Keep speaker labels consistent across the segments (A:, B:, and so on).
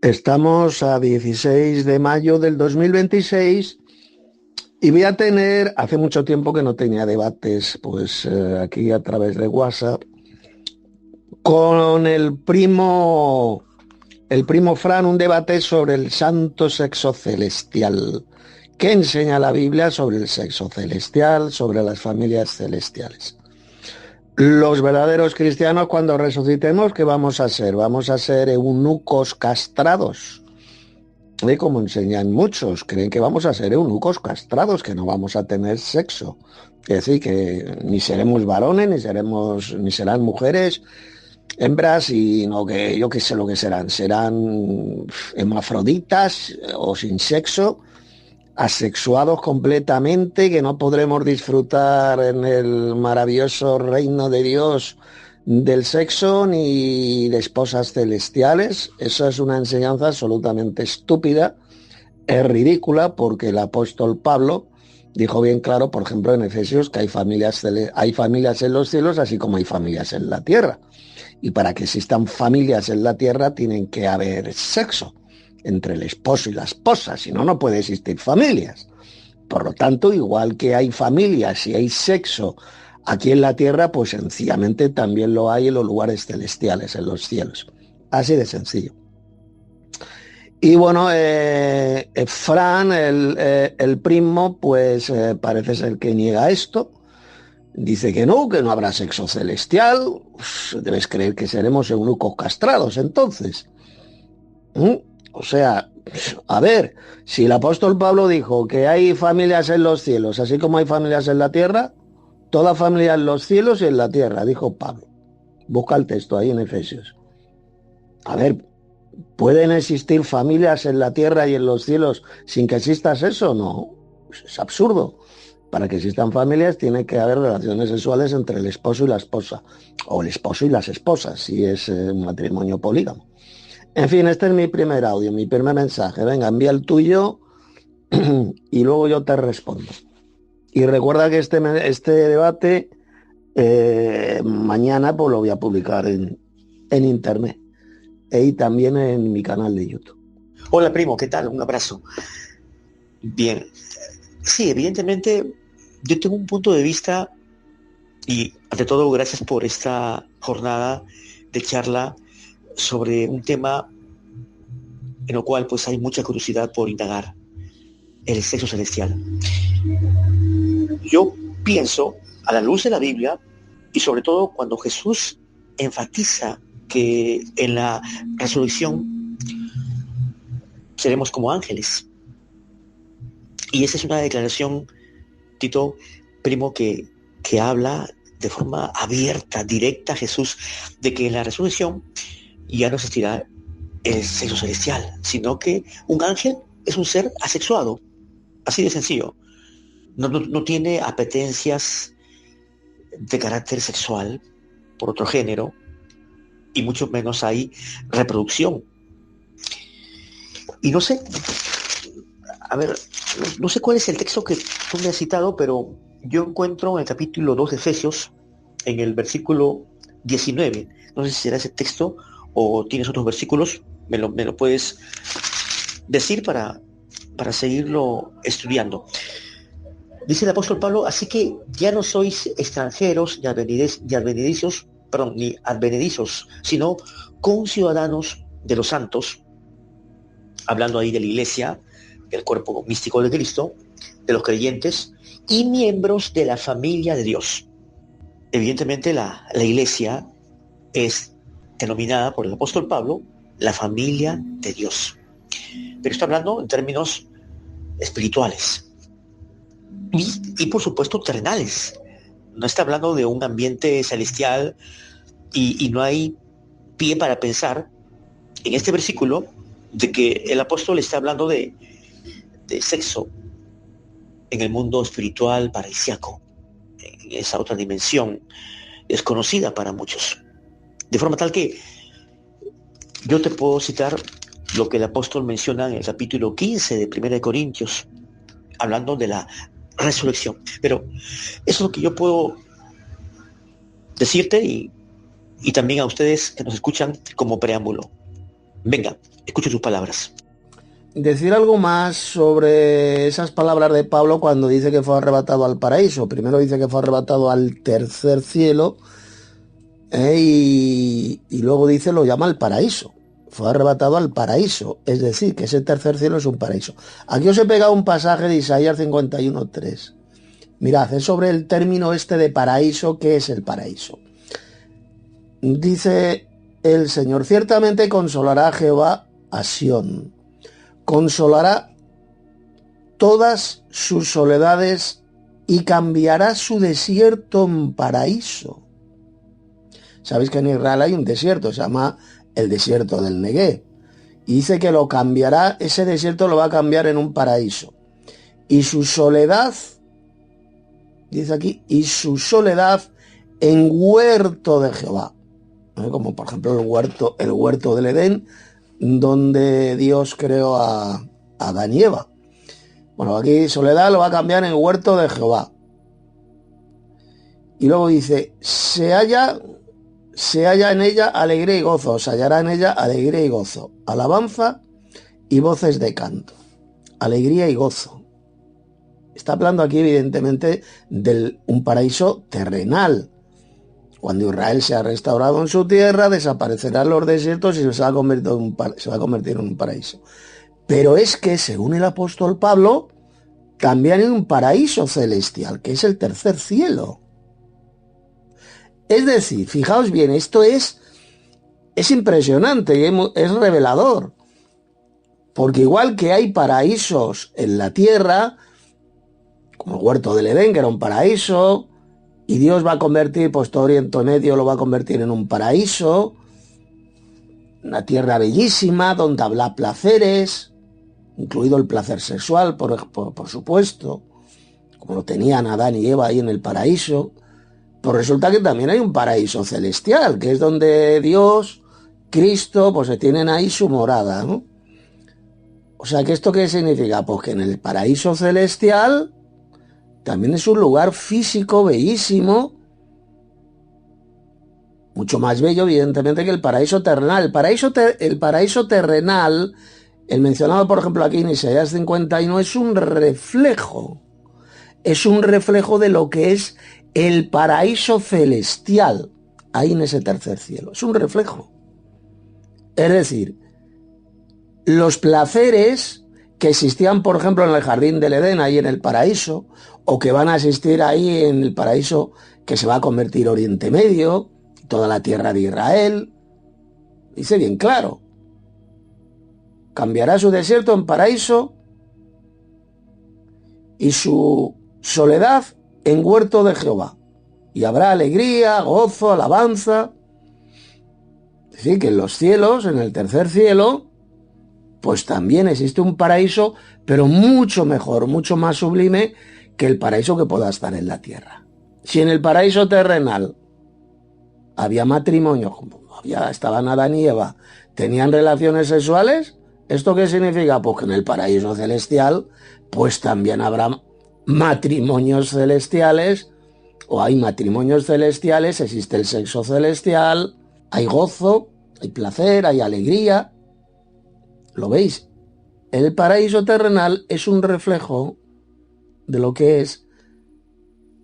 A: Estamos a 16 de mayo del 2026 y voy a tener, hace mucho tiempo que no tenía debates, pues aquí a través de WhatsApp, con el primo Fran, un debate sobre el santo sexo celestial. ¿Qué enseña la Biblia sobre el sexo celestial, sobre las familias celestiales? Los verdaderos cristianos, cuando resucitemos, ¿qué vamos a ser? Vamos a ser eunucos castrados. Como enseñan muchos, creen que vamos a ser eunucos castrados, que no vamos a tener sexo. Es decir, que ni seremos varones, ni serán mujeres, hembras, y no que yo qué sé lo que serán. Serán hermafroditas o sin sexo, asexuados completamente, que no podremos disfrutar en el maravilloso reino de Dios del sexo ni de esposas celestiales. Eso es una enseñanza absolutamente estúpida, es ridícula, porque el apóstol Pablo dijo bien claro, por ejemplo, en Efesios, que hay familias en los cielos así como hay familias en la tierra. Y para que existan familias en la tierra tienen que haber sexo entre el esposo y la esposa, si no, no puede existir familias. Por lo tanto, igual que hay familias y hay sexo aquí en la tierra, pues sencillamente también lo hay en los lugares celestiales, en los cielos. Así de sencillo. Y bueno, Fran, el primo, pues parece ser que niega esto. Dice que no habrá sexo celestial. Uf, debes creer que seremos eunucos castrados entonces. ¿Mm? O sea, a ver, si el apóstol Pablo dijo que hay familias en los cielos, así como hay familias en la tierra, toda familia en los cielos y en la tierra, dijo Pablo. Busca el texto ahí en Efesios. A ver, ¿pueden existir familias en la tierra y en los cielos sin que existas eso? No, es absurdo. Para que existan familias tiene que haber relaciones sexuales entre el esposo y la esposa, o el esposo y las esposas, si es un matrimonio polígamo. En fin, este es mi primer audio, mi primer mensaje. Venga, envía el tuyo y luego yo te respondo. Y recuerda que este debate mañana pues lo voy a publicar en internet y también en mi canal de YouTube.
B: Hola primo, ¿qué tal? Un abrazo. Bien, sí, evidentemente yo tengo un punto de vista y ante todo gracias por esta jornada de charla sobre un tema en el cual pues hay mucha curiosidad por indagar, el sexo celestial. Yo pienso, a la luz de la Biblia, y sobre todo cuando Jesús enfatiza que en la resurrección seremos como ángeles. Y esa es una declaración, Tito, primo, que habla de forma abierta, directa a Jesús, de que en la resurrección ya no existirá el sexo celestial, sino que un ángel es un ser asexuado, así de sencillo. No tiene apetencias de carácter sexual por otro género, y mucho menos hay reproducción. Y no sé, a ver, no sé cuál es el texto que tú me has citado, pero yo encuentro en el capítulo 2 de Efesios, en el versículo 19, no sé si será ese texto o tienes otros versículos, me lo puedes decir para seguirlo estudiando. Dice el apóstol Pablo, así que ya no sois extranjeros ni advenedizos, sino conciudadanos de los santos, hablando ahí de la iglesia, del cuerpo místico de Cristo, de los creyentes, y miembros de la familia de Dios. Evidentemente la iglesia es denominada por el apóstol Pablo la familia de Dios. Pero está hablando en términos espirituales y por supuesto terrenales. No está hablando de un ambiente celestial y no hay pie para pensar en este versículo de que el apóstol está hablando de sexo en el mundo espiritual paradisíaco, en esa otra dimensión desconocida para muchos. De forma tal que yo te puedo citar lo que el apóstol menciona en el capítulo 15 de 1 de Corintios, hablando de la resurrección. Pero eso es lo que yo puedo decirte y también a ustedes que nos escuchan como preámbulo. Venga, escucho tus palabras.
A: Decir algo más sobre esas palabras de Pablo cuando dice que fue arrebatado al paraíso. Primero dice que fue arrebatado al tercer cielo, y luego dice, lo llama el paraíso. Fue arrebatado al paraíso, es decir, que ese tercer cielo es un paraíso. Aquí os he pegado un pasaje de Isaías 51:3. Mirad, es sobre el término este de paraíso. ¿Qué es el paraíso? Dice el Señor: ciertamente consolará a Jehová a Sión, consolará todas sus soledades y cambiará su desierto en paraíso. Sabéis que en Israel hay un desierto, se llama el desierto del Neguev, y dice que lo cambiará, ese desierto lo va a cambiar en un paraíso. Y su soledad, dice aquí, y su soledad en huerto de Jehová, como por ejemplo el huerto del Edén, donde Dios creó a Adán y Eva. Bueno, aquí soledad lo va a cambiar en huerto de Jehová. Y luego dice, se halla en ella alegría y gozo, se hallará en ella alegría y gozo, alabanza y voces de canto. Alegría y gozo. Está hablando aquí evidentemente de un paraíso terrenal. Cuando Israel se ha restaurado en su tierra, desaparecerán los desiertos y se va a convertir en un paraíso. Pero es que, según el apóstol Pablo, también hay un paraíso celestial, que es el tercer cielo. Es decir, fijaos bien, esto es impresionante y es revelador. Porque igual que hay paraísos en la tierra, como el huerto del Edén, que era un paraíso, y Dios va a convertir, pues todo Oriente Medio lo va a convertir en un paraíso, una tierra bellísima, donde habrá placeres, incluido el placer sexual, por supuesto, como lo tenían Adán y Eva ahí en el paraíso. Pues resulta que también hay un paraíso celestial, que es donde Dios, Cristo, pues se tienen ahí su morada, ¿no? O sea, ¿que esto qué significa? Pues que en el paraíso celestial también es un lugar físico bellísimo, mucho más bello, evidentemente, que el paraíso terrenal. El paraíso terrenal, el mencionado, por ejemplo, aquí en Isaías 51, es un reflejo de lo que es el paraíso celestial, ahí en ese tercer cielo. Es un reflejo. Es decir, los placeres que existían, por ejemplo, en el jardín del Edén, ahí en el paraíso, o que van a existir ahí en el paraíso que se va a convertir Oriente Medio, toda la tierra de Israel, dice bien claro, cambiará su desierto en paraíso y su soledad en huerto de Jehová. Y habrá alegría, gozo, alabanza. Es decir, que en los cielos, en el tercer cielo, pues también existe un paraíso, pero mucho mejor, mucho más sublime que el paraíso que pueda estar en la tierra. Si en el paraíso terrenal había matrimonio, estaban Adán y Eva, tenían relaciones sexuales, ¿esto qué significa? Pues que en el paraíso celestial, pues también habrá matrimonios celestiales, o hay matrimonios celestiales, existe el sexo celestial, hay gozo, hay placer, hay alegría. ¿Lo veis? El paraíso terrenal es un reflejo de lo que es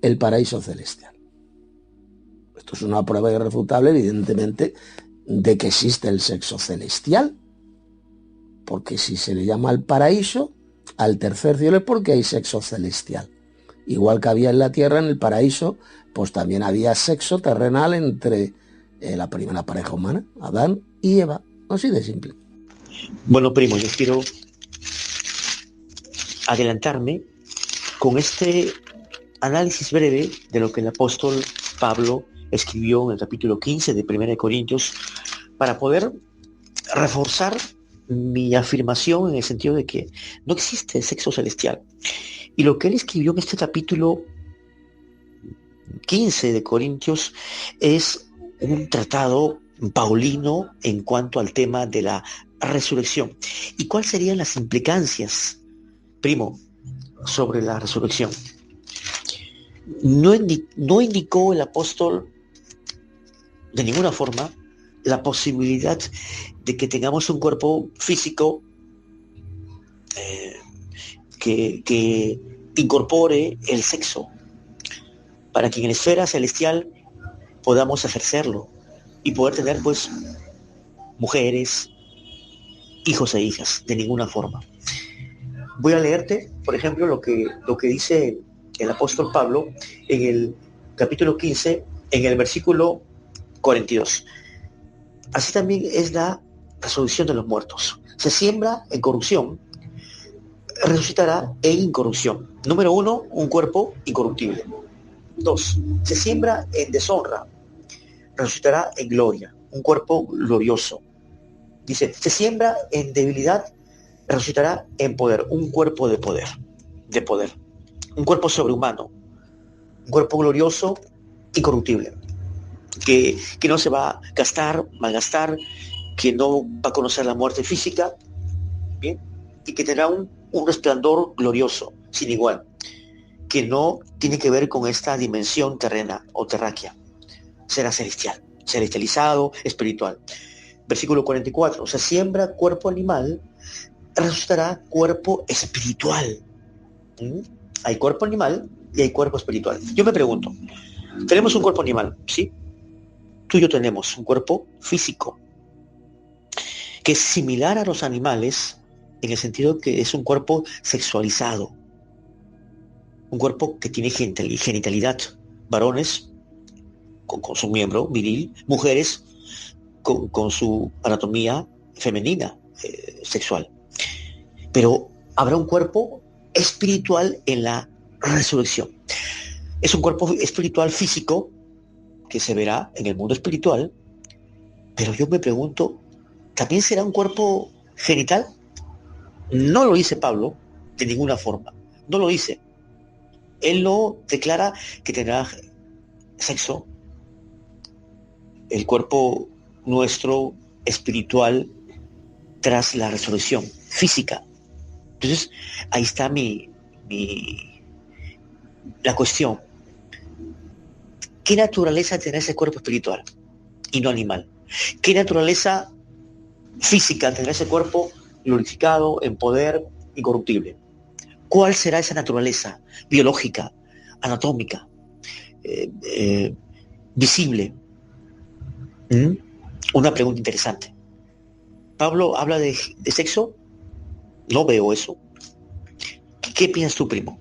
A: el paraíso celestial. Esto es una prueba irrefutable, evidentemente, de que existe el sexo celestial. Porque si se le llama al paraíso, al tercer cielo, es porque hay sexo celestial. Igual que había en la tierra, en el paraíso, pues también había sexo terrenal entre la primera pareja humana, Adán y Eva. Así de simple.
B: Bueno, primo, yo quiero adelantarme con este análisis breve de lo que el apóstol Pablo escribió en el capítulo 15 de 1 Corintios para poder reforzar mi afirmación en el sentido de que no existe sexo celestial. Y lo que él escribió en este capítulo 15 de Corintios es un tratado paulino en cuanto al tema de la resurrección. ¿Y cuáles serían las implicancias, primo, sobre la resurrección? No indicó el apóstol de ninguna forma la posibilidad de que tengamos un cuerpo físico que incorpore el sexo, para que en la esfera celestial podamos ejercerlo y poder tener pues mujeres, hijos e hijas, de ninguna forma. Voy a leerte, por ejemplo, lo que dice el apóstol Pablo en el capítulo 15, en el versículo 42. Así también es la resurrección de los muertos. Se siembra en corrupción, resucitará en incorrupción. Número 1, un cuerpo incorruptible. 2, se siembra en deshonra, resucitará en gloria, un cuerpo glorioso. Dice, se siembra en debilidad, resucitará en poder, un cuerpo de poder, un cuerpo sobrehumano, un cuerpo glorioso, incorruptible, que no se va a gastar, malgastar, que no va a conocer la muerte física, ¿bien? Y que tendrá un resplandor glorioso, sin igual, que no tiene que ver con esta dimensión terrena o terráquea. Será celestial, celestializado, espiritual. Versículo 44, se siembra cuerpo animal, resucitará cuerpo espiritual. Hay cuerpo animal y hay cuerpo espiritual. Yo me pregunto, tenemos un cuerpo animal, ¿sí? Tú y yo tenemos un cuerpo físico, que es similar a los animales, en el sentido que es un cuerpo sexualizado, un cuerpo que tiene genitalidad, varones con su miembro viril, mujeres con su anatomía femenina, sexual. Pero habrá un cuerpo espiritual en la resurrección. Es un cuerpo espiritual físico que se verá en el mundo espiritual, pero yo me pregunto, ¿también será un cuerpo genital? No lo dice Pablo de ninguna forma, no lo dice. Él no declara que tendrá sexo, el cuerpo nuestro espiritual tras la resurrección física. Entonces, ahí está la cuestión. ¿Qué naturaleza tendrá ese cuerpo espiritual y no animal? ¿Qué naturaleza física tendrá ese cuerpo glorificado, en poder, incorruptible? ¿Cuál será esa naturaleza biológica, anatómica, visible? Una pregunta interesante. ¿Pablo habla de sexo? No veo eso. ¿Qué piensas tú, primo?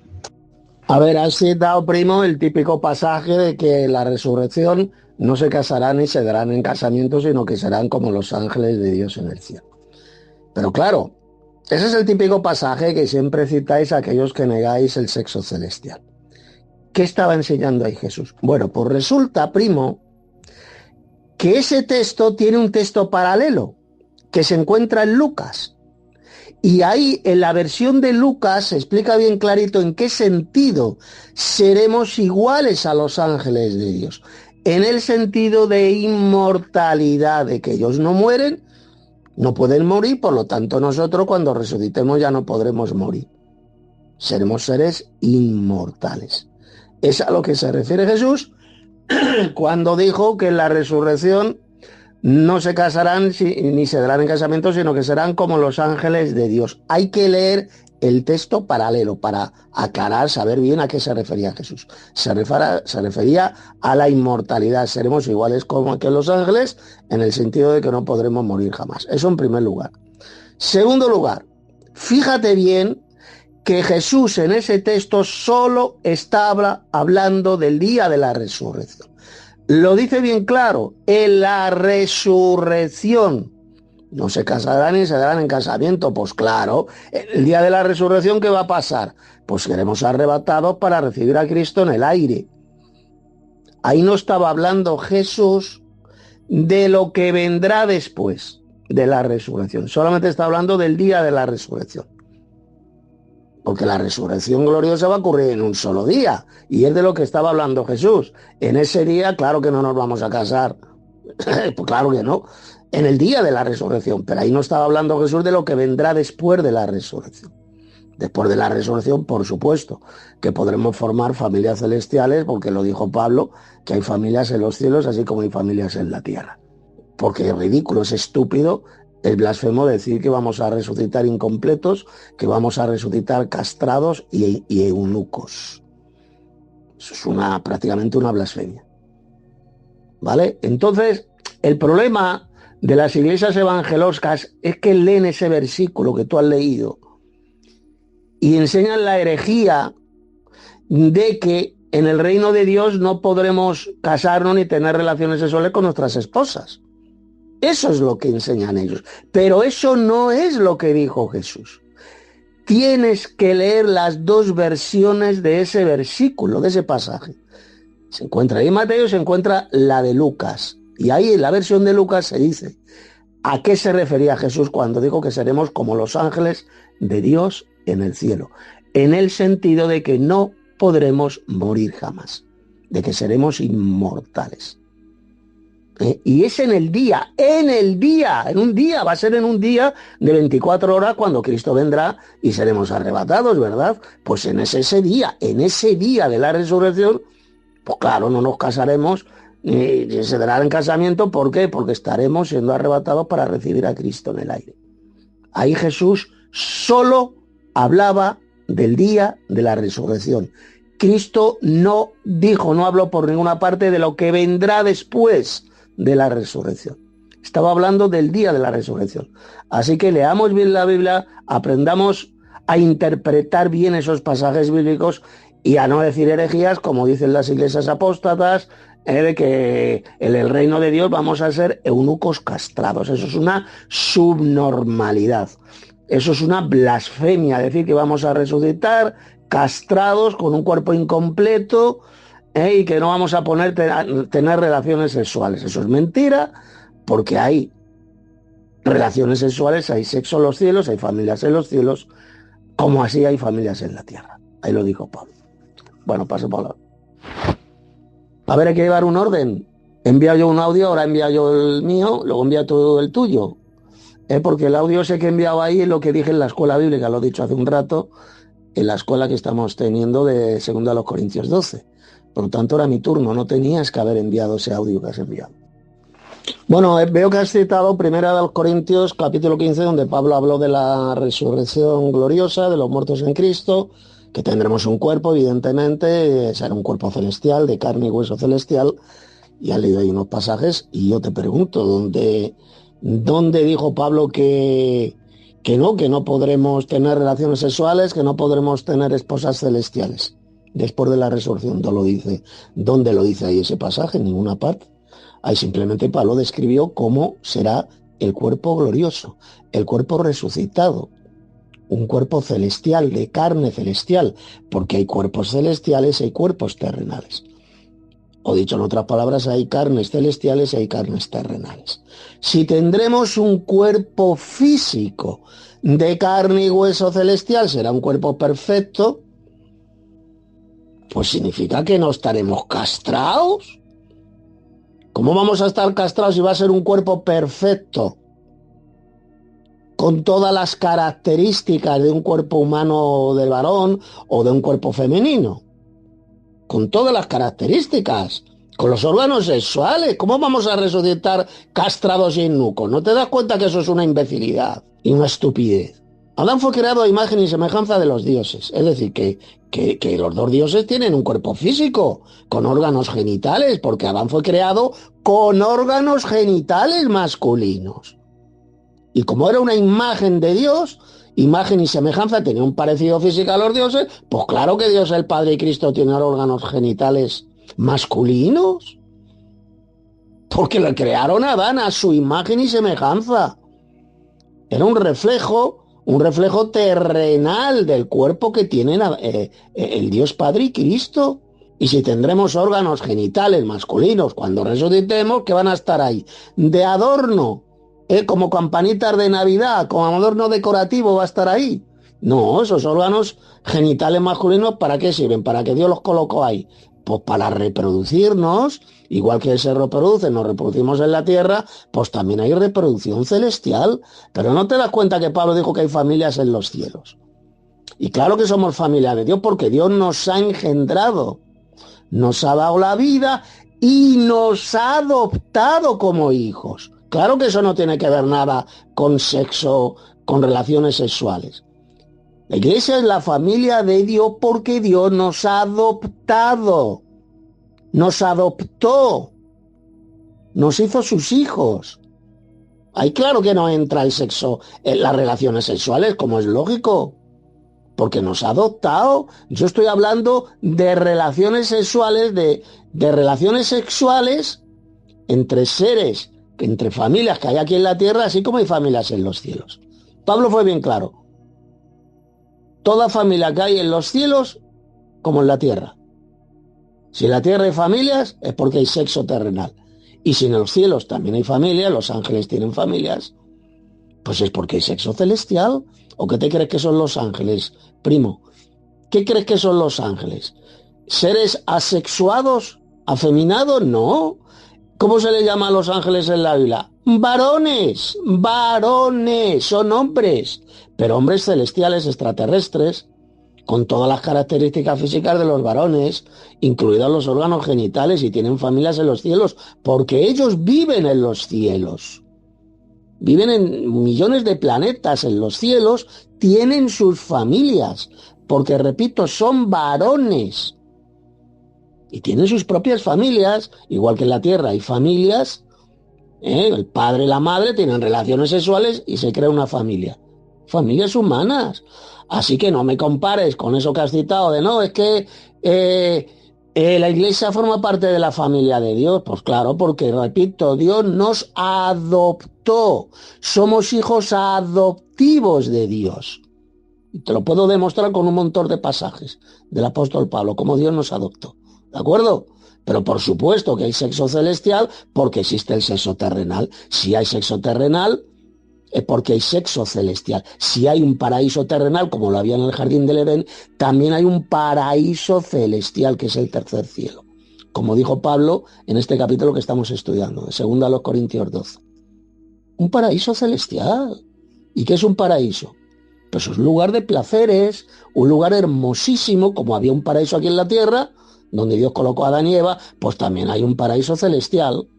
A: A ver, has citado, primo, el típico pasaje de que la resurrección no se casarán ni se darán en casamiento, sino que serán como los ángeles de Dios en el cielo. Pero claro, ese es el típico pasaje que siempre citáis a aquellos que negáis el sexo celestial. ¿Qué estaba enseñando ahí Jesús? Bueno, pues resulta, primo, que ese texto tiene un texto paralelo que se encuentra en Lucas. Y ahí, en la versión de Lucas, se explica bien clarito en qué sentido seremos iguales a los ángeles de Dios. En el sentido de inmortalidad, de que ellos no mueren, no pueden morir, por lo tanto nosotros cuando resucitemos ya no podremos morir. Seremos seres inmortales. Es a lo que se refiere Jesús cuando dijo que en la resurrección no se casarán ni se darán en casamiento, sino que serán como los ángeles de Dios. Hay que leer el texto paralelo para aclarar, saber bien a qué se refería Jesús. Se refería a la inmortalidad. Seremos iguales como que los ángeles en el sentido de que no podremos morir jamás. Eso en primer lugar. Segundo lugar, fíjate bien que Jesús en ese texto solo estaba hablando del día de la resurrección. Lo dice bien claro, en la resurrección. No se casarán ni se darán en casamiento. Pues claro, el día de la resurrección, ¿qué va a pasar? Pues seremos arrebatados para recibir a Cristo en el aire. Ahí no estaba hablando Jesús de lo que vendrá después de la resurrección. Solamente está hablando del día de la resurrección. Porque la resurrección gloriosa va a ocurrir en un solo día. Y es de lo que estaba hablando Jesús. En ese día, claro que no nos vamos a casar. Pues claro que no. En el día de la resurrección. Pero ahí no estaba hablando Jesús de lo que vendrá después de la resurrección. Después de la resurrección, por supuesto, que podremos formar familias celestiales, porque lo dijo Pablo, que hay familias en los cielos, así como hay familias en la tierra. porque es ridículo, es estúpido, es blasfemo decir que vamos a resucitar incompletos, que vamos a resucitar castrados y eunucos. Eso es prácticamente una blasfemia. ¿Vale? Entonces, el problema de las iglesias evangeloscas es que leen ese versículo que tú has leído y enseñan la herejía de que en el reino de Dios no podremos casarnos ni tener relaciones sexuales con nuestras esposas. Eso es lo que enseñan ellos. Pero eso no es lo que dijo Jesús. Tienes que leer las dos versiones de ese versículo, de ese pasaje. Se encuentra ahí en Mateo, se encuentra la de Lucas. Y ahí en la versión de Lucas se dice a qué se refería Jesús cuando dijo que seremos como los ángeles de Dios en el cielo. En el sentido de que no podremos morir jamás, de que seremos inmortales. Y es en un día, va a ser en un día de 24 horas cuando Cristo vendrá y seremos arrebatados, ¿verdad? Pues en ese día de la resurrección, pues claro, no nos casaremos ni se dará en casamiento. ¿Por qué? Porque estaremos siendo arrebatados para recibir a Cristo en el aire. Ahí Jesús solo hablaba del día de la resurrección. Cristo no habló por ninguna parte de lo que vendrá después de la resurrección. Estaba hablando del día de la resurrección. Así que leamos bien la Biblia, aprendamos a interpretar bien esos pasajes bíblicos y a no decir herejías, como dicen las iglesias apóstatas, de que en el reino de Dios vamos a ser eunucos castrados. Eso es una subnormalidad. Eso es una blasfemia, decir que vamos a resucitar castrados con un cuerpo incompleto y que no vamos a tener relaciones sexuales. Eso es mentira, porque hay relaciones sexuales, hay sexo en los cielos, hay familias en los cielos, como así hay familias en la tierra. Ahí lo dijo Pablo. Bueno, paso Pablo. A ver, hay que llevar un orden. He enviado yo un audio, ahora he enviado yo el mío, luego envía tú el tuyo. Porque el audio ese que he enviado ahí es lo que dije en la escuela bíblica, lo he dicho hace un rato, en la escuela que estamos teniendo de 2 Corintios 12. Por lo tanto, era mi turno, no tenías que haber enviado ese audio que has enviado. Bueno, veo que has citado 1 Corintios capítulo 15, donde Pablo habló de la resurrección gloriosa de los muertos en Cristo, que tendremos un cuerpo, evidentemente, será un cuerpo celestial, de carne y hueso celestial, y has leído ahí unos pasajes, y yo te pregunto, ¿dónde dijo Pablo que no podremos tener relaciones sexuales, que no podremos tener esposas celestiales después de la resurrección? ¿Dónde lo dice ahí ese pasaje? En ninguna parte. Ahí simplemente Pablo describió cómo será el cuerpo glorioso, el cuerpo resucitado, un cuerpo celestial, de carne celestial, porque hay cuerpos celestiales y hay cuerpos terrenales. O dicho en otras palabras, hay carnes celestiales y hay carnes terrenales. Si tendremos un cuerpo físico de carne y hueso celestial, será un cuerpo perfecto, pues significa que no estaremos castrados. ¿Cómo vamos a estar castrados si va a ser un cuerpo perfecto, con todas las características de un cuerpo humano del varón o de un cuerpo femenino? Con todas las características, con los órganos sexuales. ¿Cómo vamos a resucitar castrados y eunucos? ¿No te das cuenta que eso es una imbecilidad y una estupidez? Adán fue creado a imagen y semejanza de los dioses, es decir, que los dos dioses tienen un cuerpo físico, con órganos genitales, porque Adán fue creado con órganos genitales masculinos. Y como era una imagen de Dios, imagen y semejanza, tenía un parecido físico a los dioses, pues claro que Dios el Padre y Cristo tienen órganos genitales masculinos, porque le crearon a Adán a su imagen y semejanza. Era un reflejo terrenal del cuerpo que tienen el Dios Padre y Cristo. Y si tendremos órganos genitales masculinos cuando resucitemos, ¿qué van a estar ahí? De adorno, como campanitas de Navidad, como adorno decorativo va a estar ahí. No, esos órganos genitales masculinos, ¿para qué sirven? ¿Para qué Dios los colocó ahí? Pues para reproducirnos, igual que se reproduce, nos reproducimos en la tierra, pues también hay reproducción celestial. Pero no te das cuenta que Pablo dijo que hay familias en los cielos. Y claro que somos familia de Dios porque Dios nos ha engendrado, nos ha dado la vida y nos ha adoptado como hijos. Claro que eso no tiene que ver nada con sexo, con relaciones sexuales. La iglesia es la familia de Dios porque Dios nos ha adoptado, nos adoptó, nos hizo sus hijos. Ahí claro que no entra el sexo en las relaciones sexuales, como es lógico, porque nos ha adoptado. Yo estoy hablando de relaciones sexuales, de relaciones sexuales entre seres, entre familias que hay aquí en la tierra, así como hay familias en los cielos. Pablo fue bien claro. Toda familia que hay en los cielos, como en la tierra. Si en la tierra hay familias, es porque hay sexo terrenal. Y si en los cielos también hay familias, los ángeles tienen familias, pues es porque hay sexo celestial. ¿O qué te crees que son los ángeles, primo? ¿Qué crees que son los ángeles? ¿Seres asexuados? ¿Afeminados? No. ¿Cómo se le llama a los ángeles en la Biblia? Varones, varones, son hombres, pero hombres celestiales extraterrestres, con todas las características físicas de los varones, incluidos los órganos genitales, y tienen familias en los cielos, porque ellos viven en los cielos. Viven en millones de planetas en los cielos, tienen sus familias, porque repito, son varones. Y tienen sus propias familias, igual que en la Tierra hay familias, el padre y la madre tienen relaciones sexuales y se crea una familia. Familias humanas. Así que no me compares con eso que has citado de no, es que la iglesia forma parte de la familia de Dios. Pues claro, porque repito, Dios nos adoptó. Somos hijos adoptivos de Dios. Y te lo puedo demostrar con un montón de pasajes del apóstol Pablo, cómo Dios nos adoptó. ¿De acuerdo? Pero por supuesto que hay sexo celestial porque existe el sexo terrenal. Si hay sexo terrenal, es porque hay sexo celestial. Si hay un paraíso terrenal, como lo había en el jardín del Edén, también hay un paraíso celestial, que es el tercer cielo. Como dijo Pablo en este capítulo que estamos estudiando, de 2 Corintios 12. Un paraíso celestial. ¿Y qué es un paraíso? Pues es un lugar de placeres, un lugar hermosísimo, como había un paraíso aquí en la tierra, donde Dios colocó a Adán y Eva, pues también hay un paraíso celestial,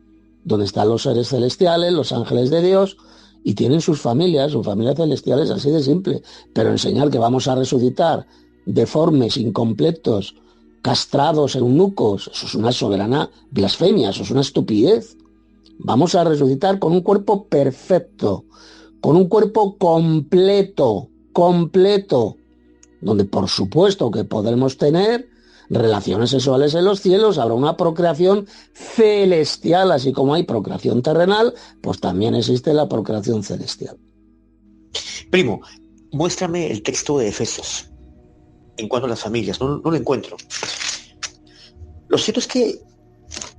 A: donde están los seres celestiales, los ángeles de Dios, y tienen sus familias celestiales, así de simple. Pero enseñar que vamos a resucitar deformes, incompletos, castrados, eunucos, eso es una soberana blasfemia, eso es una estupidez. Vamos a resucitar con un cuerpo perfecto, con un cuerpo completo, donde por supuesto que podremos tener relaciones sexuales en los cielos, habrá una procreación celestial, así como hay procreación terrenal, pues también existe la procreación celestial.
B: Primo, muéstrame el texto de Efesios en cuanto a las familias, no lo encuentro. Lo cierto es que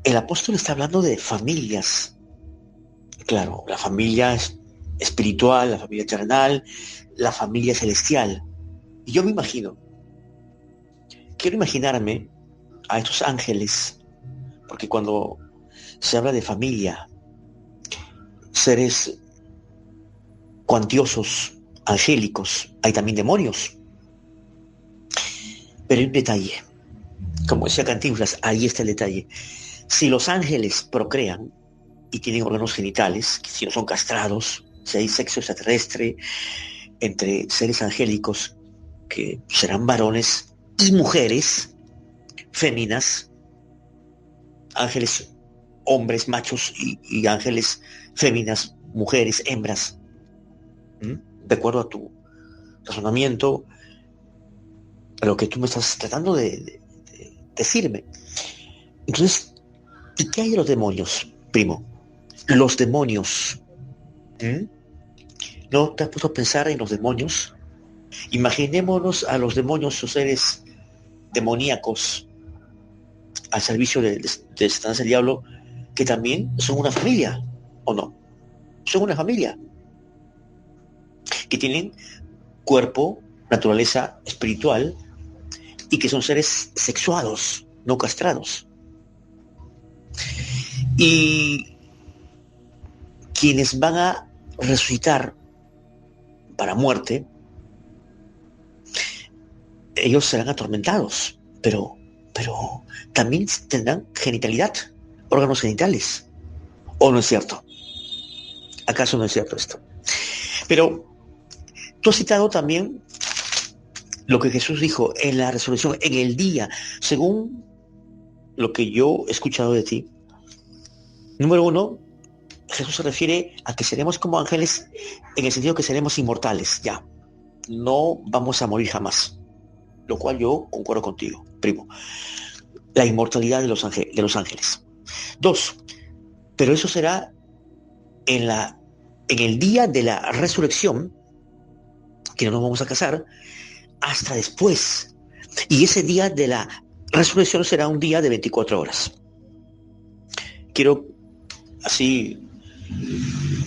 B: el apóstol está hablando de familias. Claro, la familia espiritual, la familia terrenal, la familia celestial. Y yo me quiero imaginarme a estos ángeles, porque cuando se habla de familia, seres cuantiosos, angélicos, hay también demonios. Pero hay un detalle, como decía Cantinflas, ahí está el detalle. Si los ángeles procrean y tienen órganos genitales, si no son castrados, si hay sexo extraterrestre entre seres angélicos que serán varones y mujeres féminas, ángeles hombres, machos y ángeles féminas, mujeres, hembras, de acuerdo a tu razonamiento, a lo que tú me estás tratando de decirme. Entonces, ¿y qué hay de los demonios, primo? Los demonios. ¿No te has puesto a pensar en los demonios? Imaginémonos a los demonios, o seres demoníacos al servicio de Satanás, el diablo, que también son una familia, ¿o no? Son una familia que tienen cuerpo, naturaleza espiritual y que son seres sexuados, no castrados. Y quienes van a resucitar para muerte, ellos serán atormentados, pero también tendrán genitalidad, órganos genitales, ¿o no es cierto? ¿Acaso no es cierto esto? Pero tú has citado también lo que Jesús dijo en la resurrección, en el día, según lo que yo he escuchado de ti. Número uno, Jesús se refiere a que seremos como ángeles en el sentido que seremos inmortales, ya. No vamos a morir jamás, lo cual yo concuerdo contigo, primo. La inmortalidad de los ángeles. Dos, pero eso será en el día de la resurrección, que no nos vamos a casar, hasta después. Y ese día de la resurrección será un día de 24 horas. Quiero, así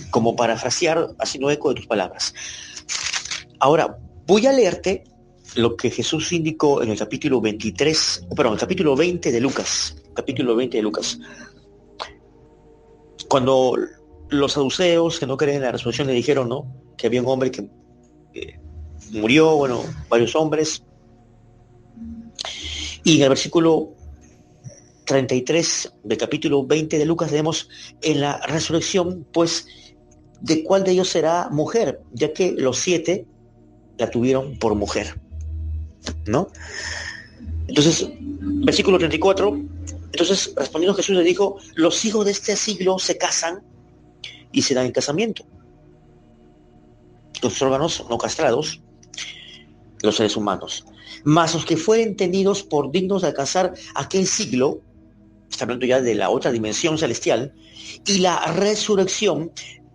B: como parafrasear, haciendo eco de tus palabras. Ahora, voy a leerte lo que Jesús indicó en el capítulo 23, perdón, el capítulo 20 de Lucas. Capítulo 20 de Lucas. Cuando los saduceos que no creen en la resurrección le dijeron, ¿no?, que había un hombre que murió, bueno, varios hombres. Y en el versículo 33 del capítulo 20 de Lucas leemos: en la resurrección, pues, ¿de cuál de ellos será mujer? Ya que los 7 la tuvieron por mujer, ¿no? Entonces, versículo 34, entonces respondiendo Jesús le dijo: los hijos de este siglo se casan y se dan en casamiento. Los órganos no castrados, los seres humanos. Mas los que fueren tenidos por dignos de alcanzar aquel siglo, está hablando ya de la otra dimensión celestial, y la resurrección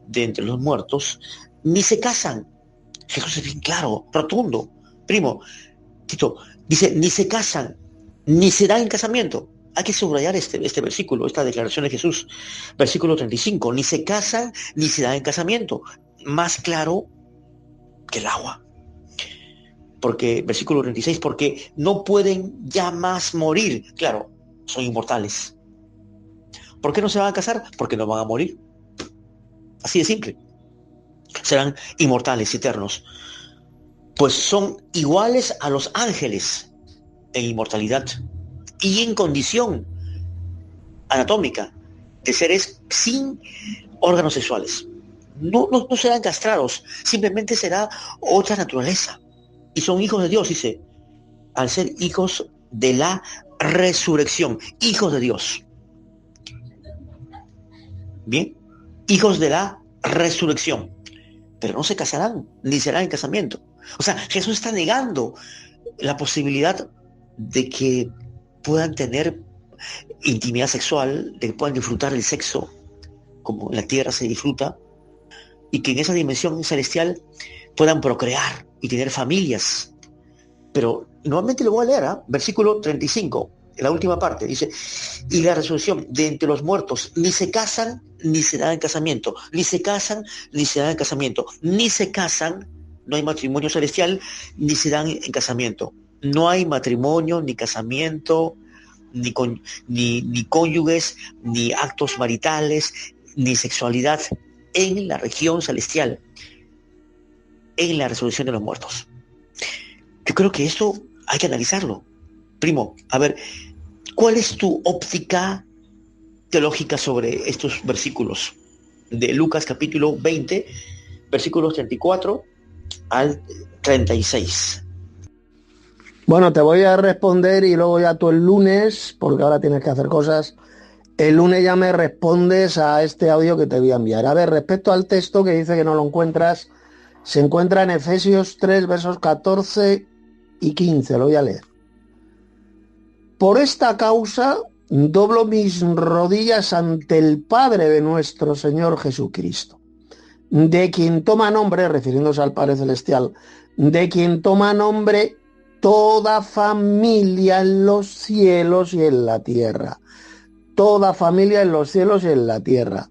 B: de entre los muertos, ni se casan. Jesús es bien claro, rotundo. Primo, Tito, dice, ni se casan, ni se dan en casamiento. Hay que subrayar este versículo, esta declaración de Jesús. Versículo 35, ni se casan, ni se dan en casamiento. Más claro que el agua. Porque, versículo 36, porque no pueden ya más morir. Claro, son inmortales. ¿Por qué no se van a casar? Porque no van a morir. Así de simple. Serán inmortales, eternos. Pues son iguales a los ángeles en inmortalidad y en condición anatómica de seres sin órganos sexuales. No serán castrados, simplemente será otra naturaleza. Y son hijos de Dios, dice, al ser hijos de la resurrección, hijos de Dios. Bien, hijos de la resurrección, pero no se casarán, ni serán en casamiento. O sea, Jesús está negando la posibilidad de que puedan tener intimidad sexual, de que puedan disfrutar el sexo como en la tierra se disfruta, y que en esa dimensión celestial puedan procrear y tener familias. Pero nuevamente lo voy a leer, ¿eh? Versículo 35, en la última parte, dice: y la resurrección de entre los muertos, ni se casan, ni se dan en casamiento, ni se casan, ni se dan en casamiento, ni se casan, no hay matrimonio celestial, ni se dan en casamiento. No hay matrimonio, ni casamiento, ni cónyuges, ni actos maritales, ni sexualidad en la región celestial, en la resurrección de los muertos. Yo creo que esto hay que analizarlo. Primo, a ver, ¿cuál es tu óptica teológica sobre estos versículos de Lucas capítulo 20, versículos 34 al 36?
A: Bueno, te voy a responder y luego ya tú el lunes, porque ahora tienes que hacer cosas, el lunes ya me respondes a este audio que te voy a enviar. A ver, respecto al texto que dice que no lo encuentras, se encuentra en Efesios 3, versos 14 y 15, lo voy a leer. Por esta causa doblo mis rodillas ante el Padre de nuestro Señor Jesucristo, de quien toma nombre, refiriéndose al Padre Celestial, de quien toma nombre toda familia en los cielos y en la tierra. Toda familia en los cielos y en la tierra.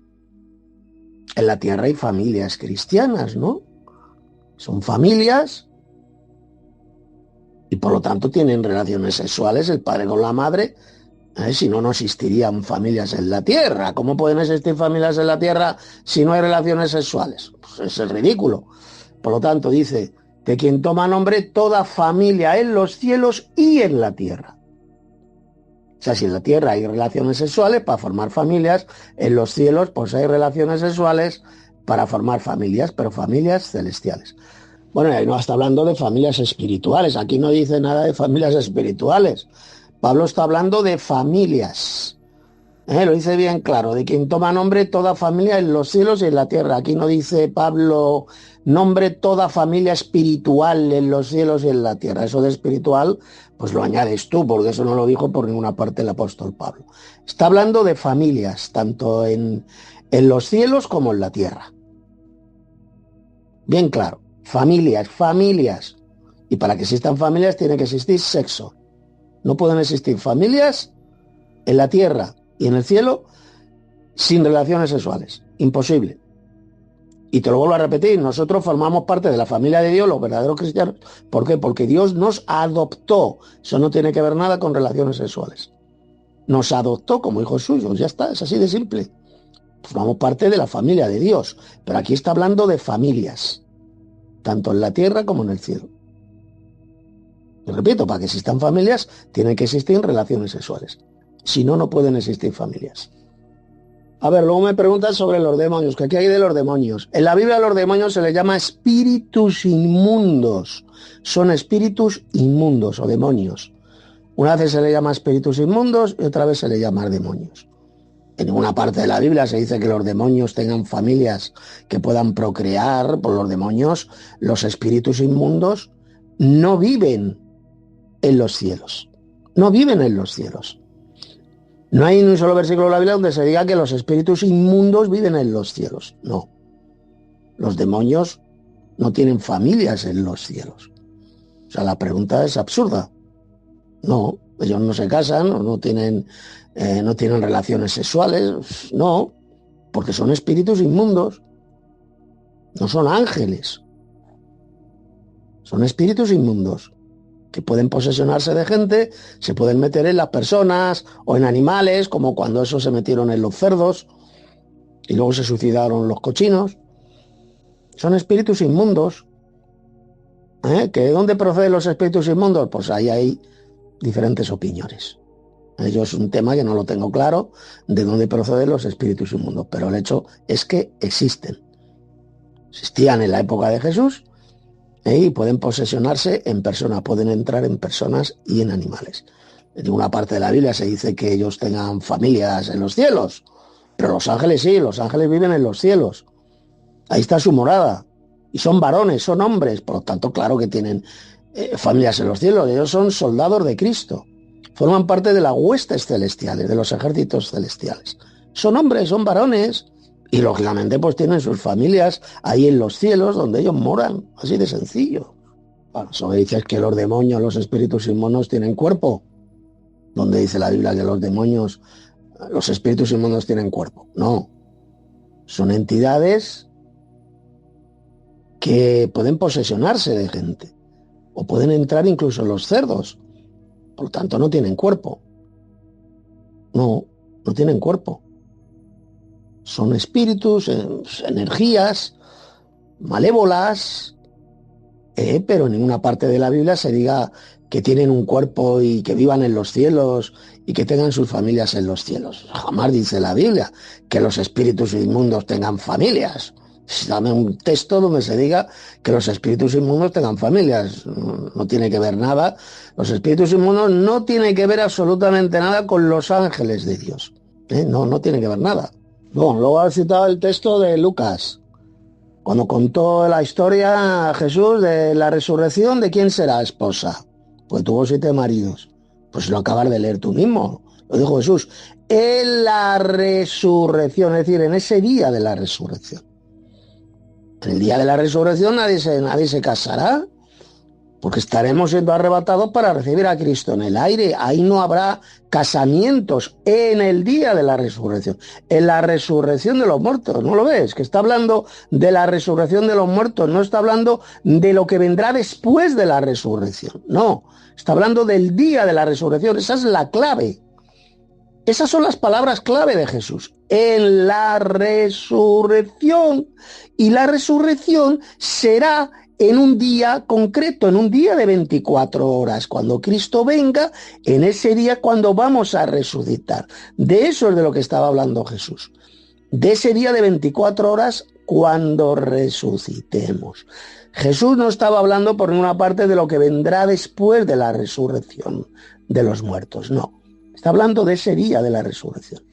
A: En la tierra hay familias cristianas, ¿no? Son familias y por lo tanto tienen relaciones sexuales el padre con la madre. Si no, no existirían familias en la tierra. ¿Cómo pueden existir familias en la tierra si no hay relaciones sexuales? Pues es ridículo. Por lo tanto, dice, de quien toma nombre toda familia en los cielos y en la tierra. O sea, si en la tierra hay relaciones sexuales para formar familias, en los cielos pues hay relaciones sexuales para formar familias, pero familias celestiales. Bueno, y ahí no está hablando de familias espirituales. Aquí no dice nada de familias espirituales. Pablo está hablando de familias. Lo dice bien claro, de quien toma nombre toda familia en los cielos y en la tierra. Aquí no dice Pablo nombre toda familia espiritual en los cielos y en la tierra. Eso de espiritual, pues lo añades tú, porque eso no lo dijo por ninguna parte el apóstol Pablo. Está hablando de familias, tanto en los cielos como en la tierra. Bien claro, familias, familias. Y para que existan familias tiene que existir sexo. No pueden existir familias en la tierra y en el cielo sin relaciones sexuales. Imposible. Y te lo vuelvo a repetir, nosotros formamos parte de la familia de Dios, los verdaderos cristianos. ¿Por qué? Porque Dios nos adoptó. Eso no tiene que ver nada con relaciones sexuales. Nos adoptó como hijos suyos, ya está, es así de simple. Formamos parte de la familia de Dios. Pero aquí está hablando de familias, tanto en la tierra como en el cielo. Lo repito, para que existan familias, tienen que existir relaciones sexuales. Si no, no pueden existir familias. A ver, luego me preguntan sobre los demonios, que aquí hay de los demonios. En la Biblia a los demonios se les llama espíritus inmundos. Son espíritus inmundos o demonios. Una vez se les llama espíritus inmundos y otra vez se les llama demonios. En ninguna parte de la Biblia se dice que los demonios tengan familias que puedan procrear. Por los demonios, los espíritus inmundos no viven en los cielos. No viven en los cielos. No hay ni un solo versículo de la Biblia donde se diga que los espíritus inmundos viven en los cielos. No. Los demonios no tienen familias en los cielos. O sea, la pregunta es absurda. No, ellos no se casan, no tienen relaciones sexuales. No, porque son espíritus inmundos. No son ángeles. Son espíritus inmundos que pueden posesionarse de gente, se pueden meter en las personas o en animales, como cuando esos se metieron en los cerdos y luego se suicidaron los cochinos. Son espíritus inmundos. ¿Que de dónde proceden los espíritus inmundos? Pues ahí hay diferentes opiniones. Yo es un tema que no lo tengo claro de dónde proceden los espíritus inmundos, pero el hecho es que existen. Existían en la época de Jesús y pueden posesionarse en personas, pueden entrar en personas y en animales. En ninguna parte de la Biblia se dice que ellos tengan familias en los cielos, pero los ángeles sí, los ángeles viven en los cielos. Ahí está su morada. Y son varones, son hombres, por lo tanto, claro que tienen familias en los cielos. Ellos son soldados de Cristo. Forman parte de las huestes celestiales, de los ejércitos celestiales. Son hombres, son varones. Y lógicamente pues tienen sus familias ahí en los cielos donde ellos moran, así de sencillo. Bueno, eso me dices que los demonios, los espíritus inmundos tienen cuerpo. ¿Dónde dice la Biblia que los demonios, los espíritus inmundos tienen cuerpo? No, son entidades que pueden posesionarse de gente o pueden entrar incluso en los cerdos. Por lo tanto no tienen cuerpo. No tienen cuerpo. Son espíritus, energías malévolas, pero en ninguna parte de la Biblia se diga que tienen un cuerpo y que vivan en los cielos y que tengan sus familias en los cielos. Jamás dice la Biblia que los espíritus inmundos tengan familias. Dame un texto donde se diga que los espíritus inmundos tengan familias. No tiene que ver nada. Los espíritus inmundos no tienen que ver absolutamente nada con los ángeles de Dios. No tiene que ver nada. Bueno, luego ha citado el texto de Lucas, cuando contó la historia a Jesús de la resurrección, ¿de quién será esposa? Pues tuvo 7 maridos. Pues lo acabas de leer tú mismo, lo dijo Jesús. En la resurrección, es decir, en ese día de la resurrección. En el día de la resurrección nadie se casará, porque estaremos siendo arrebatados para recibir a Cristo en el aire. Ahí no habrá casamientos en el día de la resurrección. En la resurrección de los muertos, ¿no lo ves? Que está hablando de la resurrección de los muertos, no está hablando de lo que vendrá después de la resurrección. No, está hablando del día de la resurrección. Esa es la clave. Esas son las palabras clave de Jesús. En la resurrección. Y la resurrección será en un día concreto, en un día de 24 horas. Cuando Cristo venga, en ese día cuando vamos a resucitar. De eso es de lo que estaba hablando Jesús. de ese día de 24 horas cuando resucitemos. Jesús no estaba hablando por ninguna parte de lo que vendrá después de la resurrección de los muertos, no. Está hablando de ese día de la resurrección.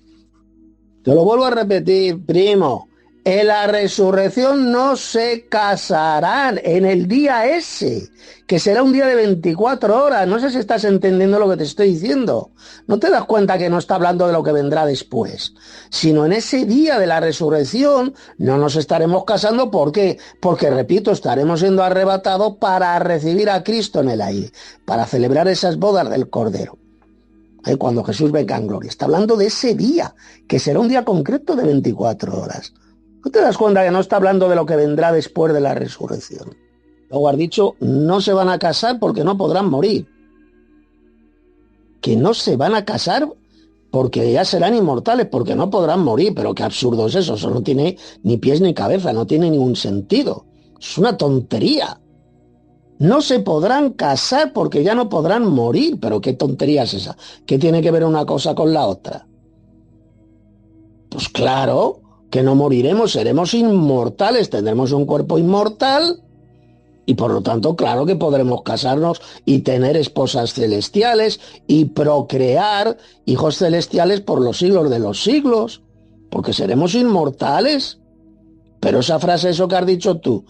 A: Te lo vuelvo a repetir, primo. En la resurrección no se casarán en el día ese, que será un día de 24 horas. No sé si estás entendiendo lo que te estoy diciendo. ¿No te das cuenta que no está hablando de lo que vendrá después? Sino en ese día de la resurrección no nos estaremos casando. ¿Por qué? Porque, repito, estaremos siendo arrebatados para recibir a Cristo en el aire, para celebrar esas bodas del Cordero. Cuando Jesús venga en gloria. Está hablando de ese día, que será un día concreto de 24 horas. ¿No te das cuenta que no está hablando de lo que vendrá después de la resurrección? Luego has dicho, no se van a casar porque no podrán morir. Que no se van a casar porque ya serán inmortales, porque no podrán morir. Pero qué absurdo es eso, eso no tiene ni pies ni cabeza, no tiene ningún sentido. Es una tontería. No se podrán casar porque ya no podrán morir. Pero qué tontería es esa. ¿Qué tiene que ver una cosa con la otra? Pues claro, que no moriremos, seremos inmortales, tendremos un cuerpo inmortal y por lo tanto, claro que podremos casarnos y tener esposas celestiales y procrear hijos celestiales por los siglos de los siglos, porque seremos inmortales. Pero esa frase, eso que has dicho tú,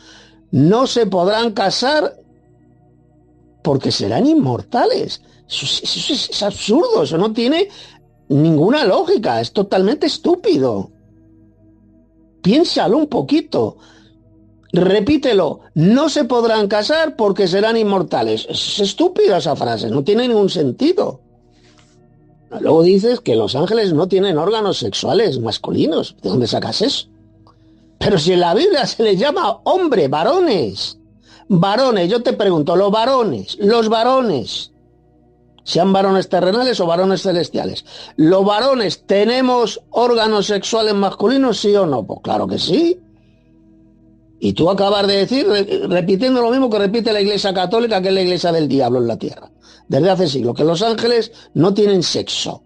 A: no se podrán casar porque serán inmortales. Eso es absurdo, eso no tiene ninguna lógica, es totalmente estúpido. Piénsalo un poquito. Repítelo. No se podrán casar porque serán inmortales. Es estúpida esa frase, no tiene ningún sentido. Luego dices que los ángeles no tienen órganos sexuales masculinos. ¿De dónde sacas eso? Pero si en la Biblia se les llama hombre, varones. Varones, yo te pregunto, los varones, sean varones terrenales o varones celestiales. ¿Los varones tenemos órganos sexuales masculinos, sí o no? Pues claro que sí. Y tú acabas de decir, repitiendo lo mismo que repite la Iglesia Católica, que es la iglesia del diablo en la tierra, desde hace siglos, que los ángeles no tienen sexo.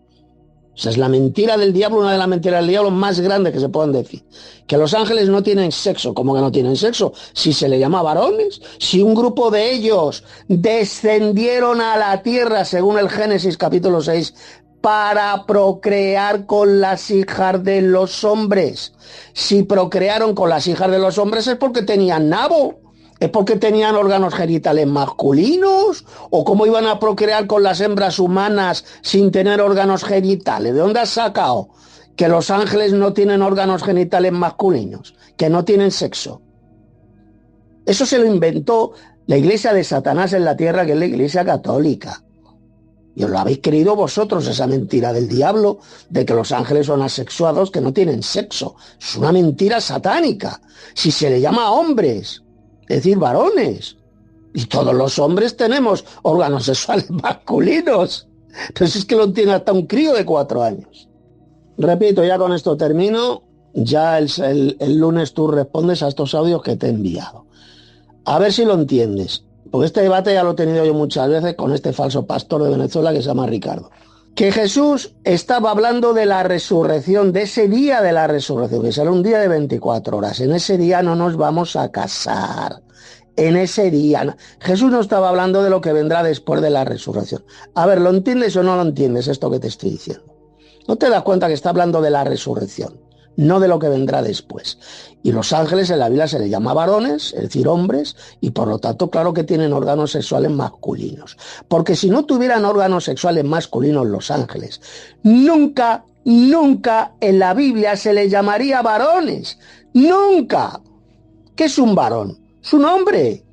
A: Esa es la mentira del diablo, una de las mentiras del diablo más grandes que se pueden decir. Que los ángeles no tienen sexo. ¿Cómo que no tienen sexo? Si se le llama varones, si un grupo de ellos descendieron a la tierra, según el Génesis capítulo 6, para procrear con las hijas de los hombres. Si procrearon con las hijas de los hombres es porque tenían nabo. ¿Es porque tenían órganos genitales masculinos? ¿O cómo iban a procrear con las hembras humanas sin tener órganos genitales? ¿De dónde has sacado que los ángeles no tienen órganos genitales masculinos? Que no tienen sexo. Eso se lo inventó la iglesia de Satanás en la tierra, que es la iglesia católica. Y os lo habéis creído vosotros, esa mentira del diablo de que los ángeles son asexuados, que no tienen sexo. Es una mentira satánica. Si se le llama a hombres, es decir, varones. Y todos los hombres tenemos órganos sexuales masculinos. Entonces es que lo entiende hasta un crío de 4 años. Repito, ya con esto termino. Ya el lunes tú respondes a estos audios que te he enviado. A ver si lo entiendes. Porque este debate ya lo he tenido yo muchas veces con este falso pastor de Venezuela que se llama Ricardo. Que Jesús estaba hablando de la resurrección, de ese día de la resurrección, que será un día de 24 horas. En ese día no nos vamos a casar. En ese día. Jesús no estaba hablando de lo que vendrá después de la resurrección. A ver, ¿lo entiendes o no lo entiendes esto que te estoy diciendo? ¿No te das cuenta que está hablando de la resurrección? No de lo que vendrá después. Y los ángeles en la Biblia se les llama varones, es decir, hombres, y por lo tanto, claro que tienen órganos sexuales masculinos. Porque si no tuvieran órganos sexuales masculinos los ángeles, nunca en la Biblia se les llamaría varones. ¡Nunca! ¿Qué es un varón? Es un hombre.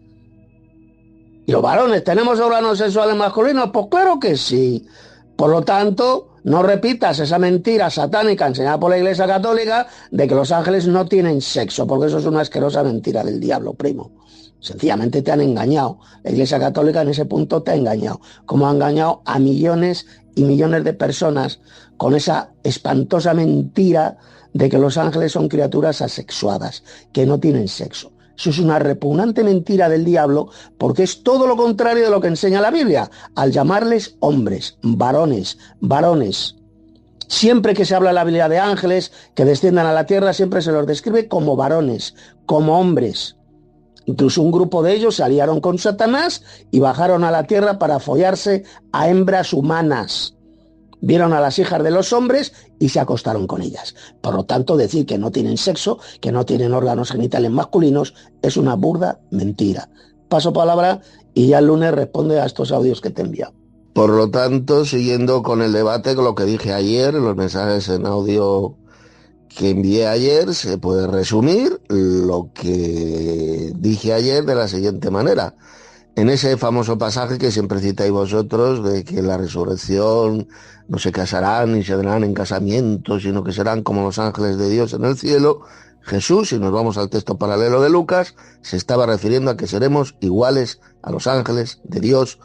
A: ¿Y los varones tenemos órganos sexuales masculinos? Pues claro que sí. Por lo tanto, no repitas esa mentira satánica enseñada por la Iglesia Católica de que los ángeles no tienen sexo, porque eso es una asquerosa mentira del diablo, primo. Sencillamente te han engañado. La Iglesia Católica en ese punto te ha engañado, como ha engañado a millones y millones de personas con esa espantosa mentira de que los ángeles son criaturas asexuadas, que no tienen sexo. Eso es una repugnante mentira del diablo, porque es todo lo contrario de lo que enseña la Biblia, al llamarles hombres, varones. Siempre que se habla en la Biblia de ángeles que desciendan a la tierra, siempre se los describe como varones, como hombres. Incluso un grupo de ellos se aliaron con Satanás y bajaron a la tierra para follarse a hembras humanas. Vieron a las hijas de los hombres y se acostaron con ellas. Por lo tanto, decir que no tienen sexo, que no tienen órganos genitales masculinos, es una burda mentira. Paso palabra y ya el lunes responde a estos audios que te he enviado. Por lo tanto, siguiendo con el debate, con lo que dije ayer, los mensajes en audio que envié ayer, se puede resumir lo que dije ayer de la siguiente manera. En ese famoso pasaje que siempre citáis vosotros, de que la resurrección no se casarán ni se darán en casamiento, sino que serán como los ángeles de Dios en el cielo, Jesús, si nos vamos al texto paralelo de Lucas, se estaba refiriendo a que seremos iguales a los ángeles de Dios,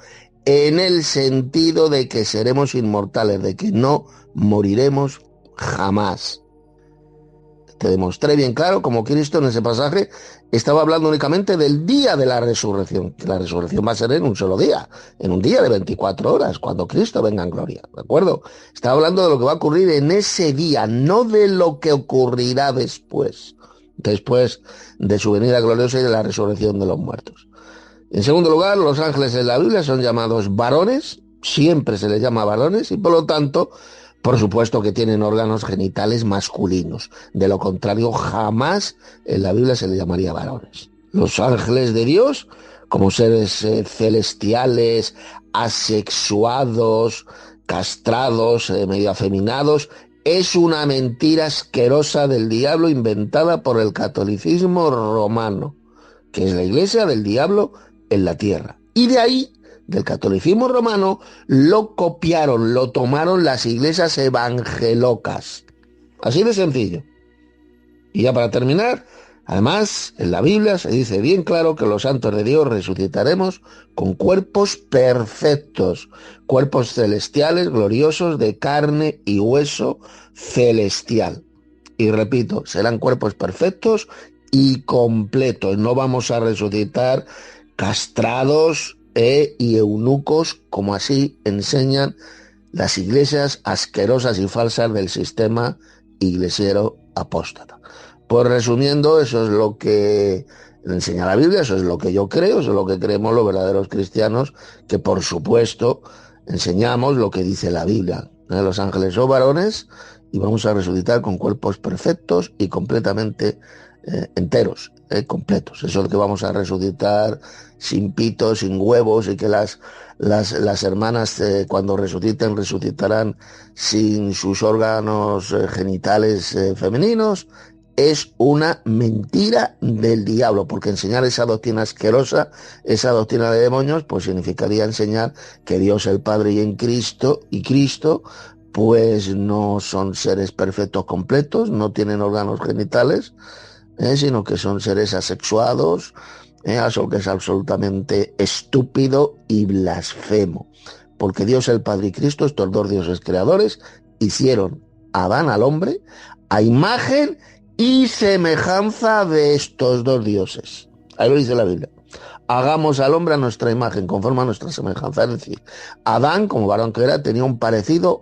A: en el sentido de que seremos inmortales, de que no moriremos jamás. Te demostré bien claro como Cristo en ese pasaje estaba hablando únicamente del día de la resurrección, que la resurrección va a ser en un solo día, en un día de 24 horas, cuando Cristo venga en gloria, ¿de acuerdo? Estaba hablando de lo que va a ocurrir en ese día, no de lo que ocurrirá después de su venida gloriosa y de la resurrección de los muertos. En segundo lugar, los ángeles en la Biblia son llamados varones, siempre se les llama varones, y por lo tanto, por supuesto que tienen órganos genitales masculinos. De lo contrario, jamás en la Biblia se les llamaría varones. Los ángeles de Dios, como seres celestiales, asexuados, castrados, medio afeminados, es una mentira asquerosa del diablo inventada por el catolicismo romano, que es la iglesia del diablo en la tierra. Y de ahí, del catolicismo romano, lo copiaron, lo tomaron las iglesias evangelocas. Así de sencillo. Y ya para terminar, además, en la Biblia se dice bien claro que los santos de Dios resucitaremos con cuerpos perfectos, cuerpos celestiales, gloriosos, de carne y hueso celestial. Y repito, serán cuerpos perfectos y completos. No vamos a resucitar castrados y eunucos, como así enseñan las iglesias asquerosas y falsas del sistema iglesiero apóstata. Pues resumiendo, eso es lo que enseña la Biblia, eso es lo que yo creo, eso es lo que creemos los verdaderos cristianos, que por supuesto enseñamos lo que dice la Biblia. Los ángeles son varones y vamos a resucitar con cuerpos perfectos y completamente enteros, completos. Eso es que vamos a resucitar sin pitos, sin huevos, y que las hermanas cuando resuciten, resucitarán sin sus órganos genitales femeninos. Es una mentira del diablo, porque enseñar esa doctrina asquerosa, esa doctrina de demonios, pues significaría enseñar que Dios el Padre y Cristo pues no son seres perfectos completos, no tienen órganos genitales, sino que son seres asexuados, eso que es absolutamente estúpido y blasfemo. Porque Dios el Padre y Cristo, estos dos dioses creadores, hicieron a Adán, al hombre, a imagen y semejanza de estos dos dioses. Ahí lo dice la Biblia. Hagamos al hombre a nuestra imagen, conforme a nuestra semejanza. Es decir, Adán, como varón que era, tenía un parecido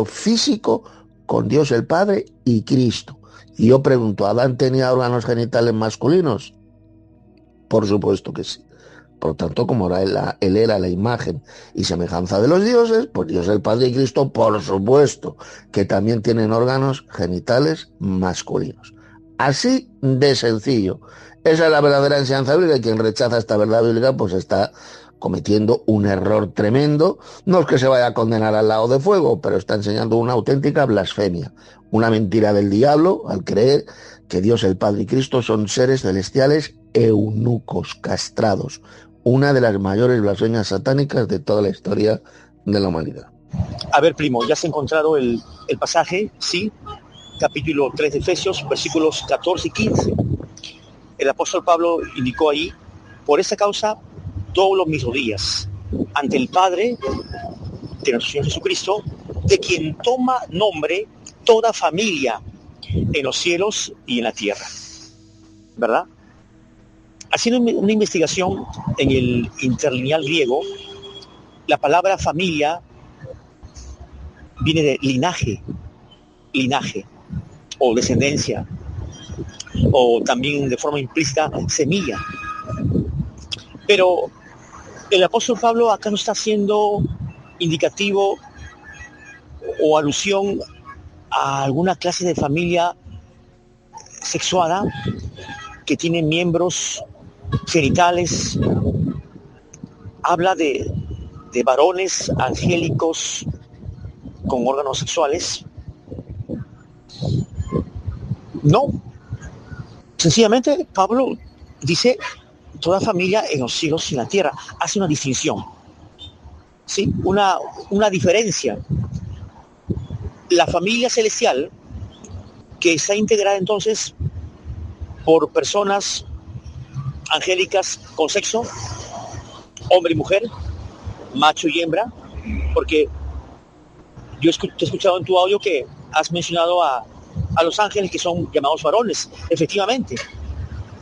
A: físico con Dios el Padre y Cristo. Y yo pregunto, ¿Adán tenía órganos genitales masculinos? Por supuesto que sí. Por lo tanto, como él era la imagen y semejanza de los dioses, pues Dios el Padre y Cristo, por supuesto, que también tienen órganos genitales masculinos. Así de sencillo. Esa es la verdadera enseñanza bíblica, y quien rechaza esta verdad bíblica pues está cometiendo un error tremendo. No es que se vaya a condenar al lago de fuego, pero está enseñando una auténtica blasfemia, una mentira del diablo al creer que Dios el Padre y Cristo son seres celestiales eunucos, castrados, una de las mayores blasfemias satánicas de toda la historia de la humanidad.
B: A ver, primo, ¿ya has encontrado el pasaje? Sí, capítulo 3 de Efesios, versículos 14 y 15. El apóstol Pablo indicó ahí: por esta causa doblo mis rodillas ante el Padre de nuestro Señor Jesucristo, de quien toma nombre toda familia en los cielos y en la tierra. ¿Verdad? Haciendo una investigación en el interlineal griego, la palabra familia viene de linaje o descendencia, o también de forma implícita semilla. Pero el apóstol Pablo acá no está haciendo indicativo o alusión a alguna clase de familia sexuada que tiene miembros genitales. Habla de varones angélicos con órganos sexuales. No, sencillamente Pablo dice toda familia en los cielos y en la tierra. Hace una distinción, ¿sí? Una diferencia. La familia celestial, que está integrada entonces por personas angélicas con sexo, hombre y mujer, macho y hembra, porque yo te he escuchado en tu audio que has mencionado a los ángeles que son llamados varones. Efectivamente,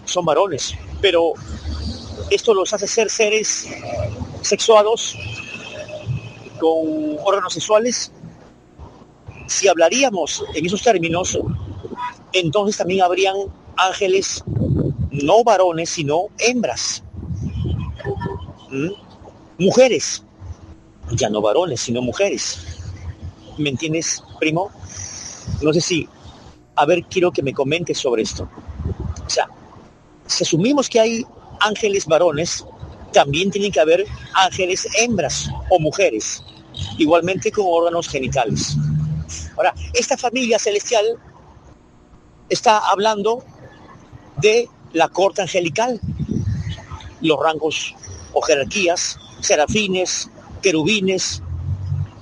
B: son varones, pero esto los hace ser seres sexuados con órganos sexuales. Si hablaríamos en esos términos, entonces también habrían ángeles no varones, sino hembras. Mujeres, ya no varones, sino mujeres. ¿Me entiendes, primo? No sé si, a ver, quiero que me comentes sobre esto. O sea, si asumimos que hay ángeles varones, también tienen que haber ángeles hembras o mujeres, igualmente con órganos genitales. Ahora, esta familia celestial está hablando de la corte angelical, los rangos o jerarquías, serafines, querubines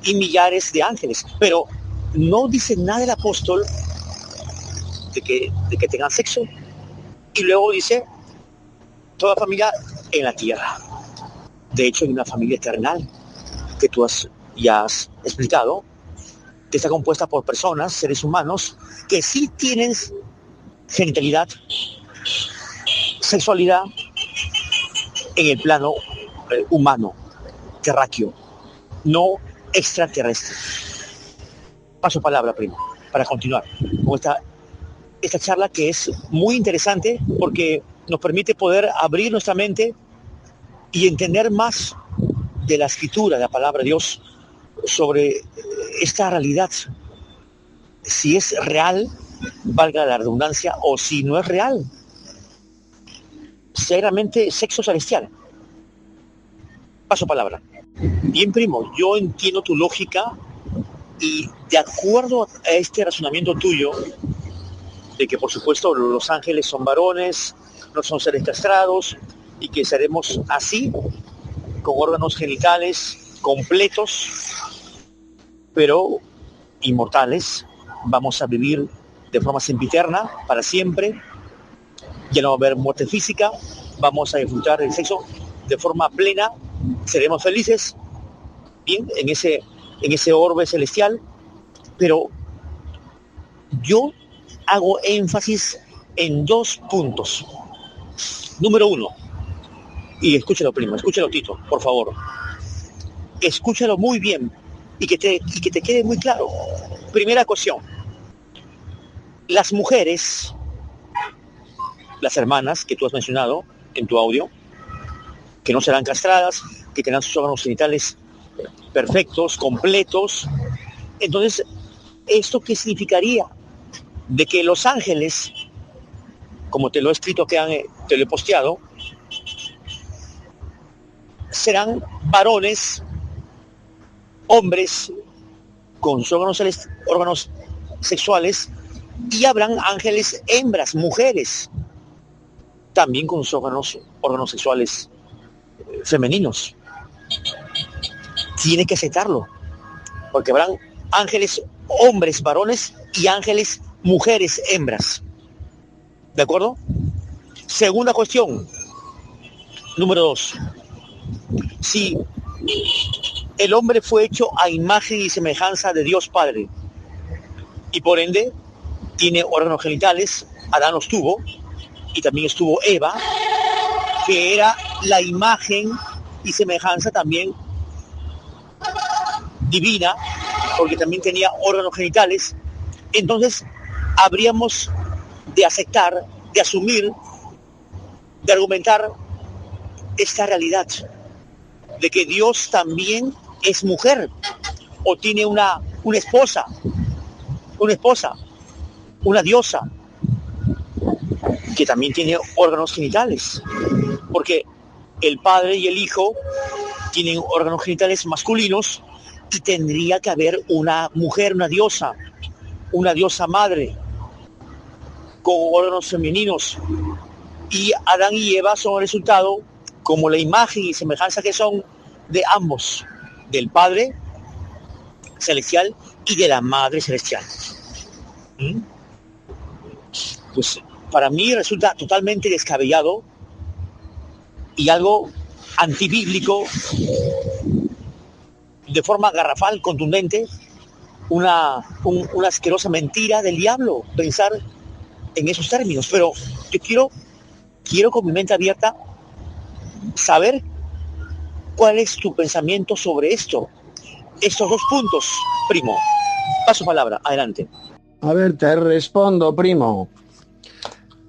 B: y millares de ángeles, pero no dice nada el apóstol de que tengan sexo, y luego dice toda familia en la tierra. De hecho, hay una familia terrenal que tú ya has explicado, que está compuesta por personas, seres humanos, que sí tienen genitalidad, sexualidad en el plano humano, terráqueo, no extraterrestre. Paso palabra, primo, para continuar con esta charla, que es muy interesante porque nos permite poder abrir nuestra mente y entender más de la escritura, de la palabra de Dios, sobre esta realidad, si es real, valga la redundancia, o si no es real, seriamente sexo celestial. Paso palabra. Bien, primo, yo entiendo tu lógica y de acuerdo a este razonamiento tuyo, de que por supuesto los ángeles son varones, no son seres castrados y que seremos así, con órganos genitales completos, pero inmortales, vamos a vivir de forma sempiterna, para siempre, ya no va a haber muerte física, vamos a disfrutar del sexo de forma plena, seremos felices, bien, en ese orbe celestial, pero yo hago énfasis en 2 puntos. Número 1, y escúchalo, primo, escúchalo, Tito, por favor. Escúchalo muy bien y que te quede muy claro. Primera cuestión, las mujeres, las hermanas que tú has mencionado en tu audio, que no serán castradas, que tendrán sus órganos genitales perfectos, completos. Entonces, ¿esto qué significaría? De que los ángeles, como te lo he escrito, te lo he posteado, serán varones, hombres con sus órganos sexuales, y habrán ángeles hembras, mujeres, también con sus órganos sexuales femeninos. Tiene que aceptarlo, porque habrán ángeles hombres, varones, y ángeles mujeres, hembras. ¿De acuerdo? Segunda cuestión, número 2. Si el hombre fue hecho a imagen y semejanza de Dios Padre, y por ende tiene órganos genitales, Adán los tuvo, y también estuvo Eva, que era la imagen y semejanza también divina, porque también tenía órganos genitales, entonces habríamos de aceptar, de asumir, de argumentar esta realidad de que Dios también es mujer o tiene una esposa, una diosa que también tiene órganos genitales, porque el Padre y el Hijo tienen órganos genitales masculinos y tendría que haber una mujer, una diosa madre con órganos femeninos, y Adán y Eva son el resultado, como la imagen y semejanza que son de ambos, del Padre celestial y de la Madre celestial. Pues para mí resulta totalmente descabellado y algo antibíblico, de forma garrafal, contundente, una asquerosa mentira del diablo pensar en esos términos. Pero yo quiero con mi mente abierta saber cuál es tu pensamiento sobre estos dos puntos, primo. Paso palabra, adelante.
A: A ver, te respondo, primo.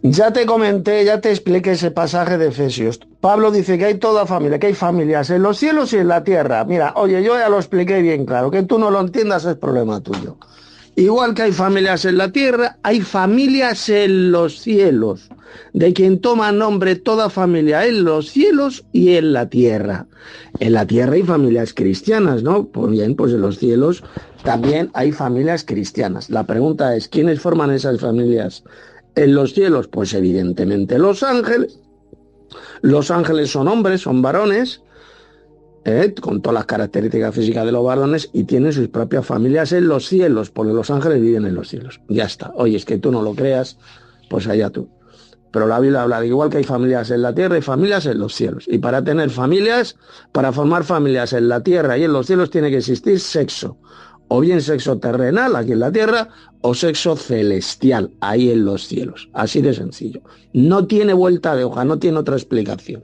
A: Ya te comenté, ya te expliqué ese pasaje de Efesios. Pablo dice que hay toda familia, que hay familias en los cielos y en la tierra. Mira, oye, yo ya lo expliqué bien claro, que tú no lo entiendas es problema tuyo. Igual que hay familias en la tierra, hay familias en los cielos, de quien toma nombre toda familia en los cielos y en la tierra. En la tierra hay familias cristianas, ¿no? Pues bien, pues en los cielos también hay familias cristianas. La pregunta es, ¿quiénes forman esas familias en los cielos? Pues evidentemente los ángeles. Los ángeles son hombres, son varones, con todas las características físicas de los varones, y tienen sus propias familias en los cielos, porque los ángeles viven en los cielos. Ya está. Oye, es que tú no lo creas, pues allá tú. Pero la Biblia habla de igual que hay familias en la tierra y familias en los cielos. Y para tener familias, para formar familias en la tierra y en los cielos, tiene que existir sexo. O bien sexo terrenal aquí en la tierra, o sexo celestial ahí en los cielos. Así de sencillo. No tiene vuelta de hoja, no tiene otra explicación.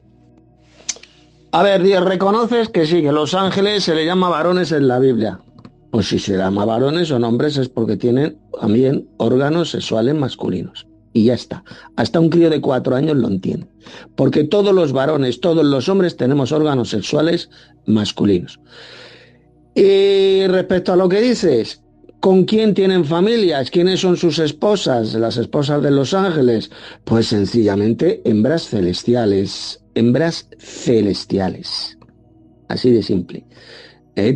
A: A ver, Dios, reconoces que sí, que los ángeles se le llama varones en la Biblia. Pues si se llama varones o hombres es porque tienen también órganos sexuales masculinos. Y ya está. Hasta un crío de 4 años lo entiende. Porque todos los varones, todos los hombres tenemos órganos sexuales masculinos. Y respecto a lo que dices, ¿con quién tienen familias? ¿Quiénes son sus esposas? Las esposas de los ángeles. Pues sencillamente hembras celestiales. Hembras celestiales. Así de simple.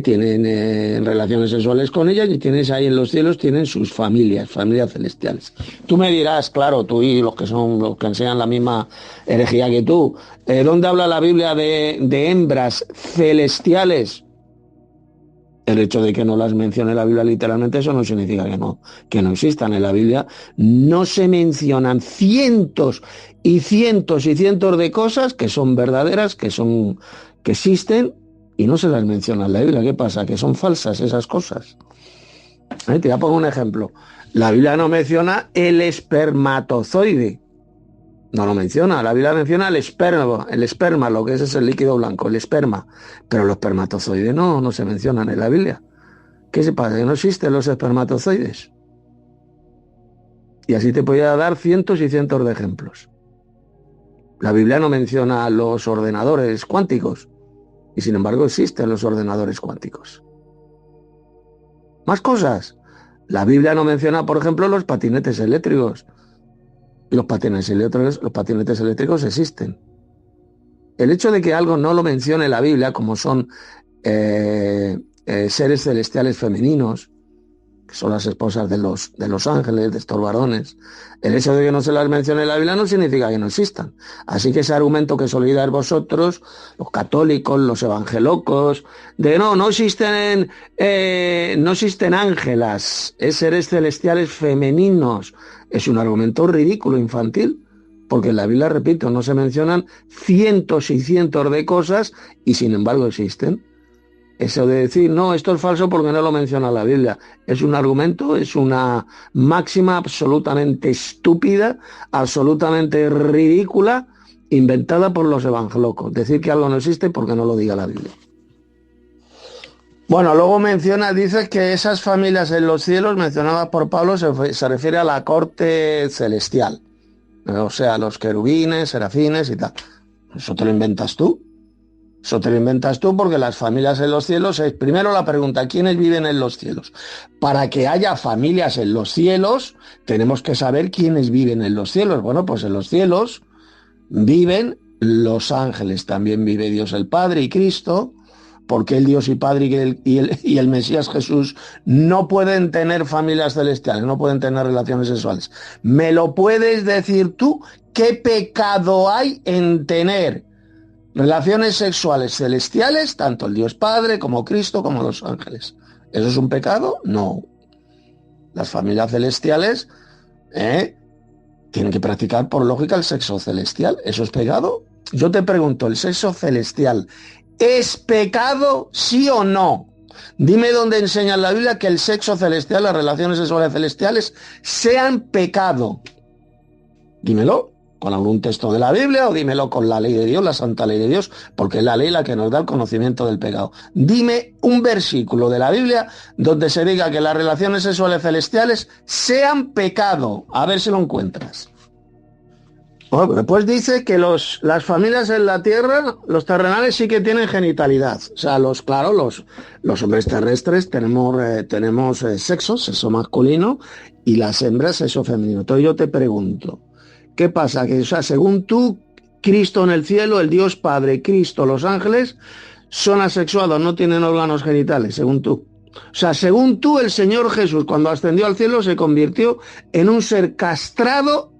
A: Tienen relaciones sexuales con ellas y tienes ahí en los cielos, tienen sus familias celestiales. Tú me dirás, claro, tú y los que enseñan la misma herejía que tú, ¿dónde habla la Biblia de hembras celestiales? El hecho de que no las mencione la Biblia literalmente, eso no significa que no existan. En la Biblia no se mencionan cientos y cientos y cientos de cosas que son verdaderas, que existen, y no se las menciona en la Biblia. ¿Qué pasa? Que son falsas esas cosas. Te voy a poner un ejemplo. La Biblia no menciona el espermatozoide. No lo menciona. La Biblia menciona el esperma, lo que es el líquido blanco, el esperma. Pero los espermatozoides no se mencionan en la Biblia. ¿Qué se pasa? Que no existen los espermatozoides. Y así te podría dar cientos y cientos de ejemplos. La Biblia no menciona los ordenadores cuánticos. Y sin embargo existen los ordenadores cuánticos. Más cosas. La Biblia no menciona, por ejemplo, los patinetes eléctricos. Los patinetes eléctricos existen. El hecho de que algo no lo mencione la Biblia, como son seres celestiales femeninos, que son las esposas de los ángeles, de estos varones, el hecho de que no se las mencione la Biblia no significa que no existan. Así que ese argumento que soléis dar vosotros, los católicos, los evangelocos, de no existen ángelas, seres celestiales femeninos, es un argumento ridículo, infantil, porque en la Biblia, repito, no se mencionan cientos y cientos de cosas y sin embargo existen. Eso de decir, no, esto es falso porque no lo menciona la Biblia, es un argumento, es una máxima absolutamente estúpida, absolutamente ridícula, inventada por los evangelocos. Decir que algo no existe porque no lo diga la Biblia. Bueno, luego menciona, dice que esas familias en los cielos mencionadas por Pablo se refiere a la corte celestial. O sea, los querubines, serafines y tal. Eso te lo inventas tú. Eso te lo inventas tú porque las familias en los cielos es primero la pregunta, ¿quiénes viven en los cielos? Para que haya familias en los cielos, tenemos que saber quiénes viven en los cielos. Bueno, pues en los cielos viven los ángeles, también vive Dios el Padre y Cristo, porque el Dios y Padre y el Mesías Jesús no pueden tener familias celestiales, no pueden tener relaciones sexuales. ¿Me lo puedes decir tú? ¿Qué pecado hay en tener relaciones sexuales celestiales, tanto el Dios Padre como Cristo como los ángeles? ¿Eso es un pecado? No. Las familias celestiales tienen que practicar por lógica el sexo celestial. ¿Eso es pecado? Yo te pregunto, ¿el sexo celestial es pecado, sí o no? Dime dónde enseña en la Biblia que el sexo celestial, las relaciones sexuales celestiales, sean pecado. Dímelo con algún texto de la Biblia o dímelo con la ley de Dios, la santa ley de Dios, porque es la ley la que nos da el conocimiento del pecado. Dime un versículo de la Biblia donde se diga que las relaciones sexuales celestiales sean pecado. A ver si lo encuentras. Bueno, después dice que las familias en la tierra, los terrenales sí que tienen genitalidad. O sea, los hombres terrestres tenemos sexo masculino, y las hembras sexo femenino. Entonces yo te pregunto, ¿qué pasa? Que, o sea, según tú, Cristo en el cielo, el Dios Padre, Cristo, los ángeles, son asexuados, no tienen órganos genitales, según tú. O sea, según tú, el Señor Jesús, cuando ascendió al cielo, se convirtió en un ser castrado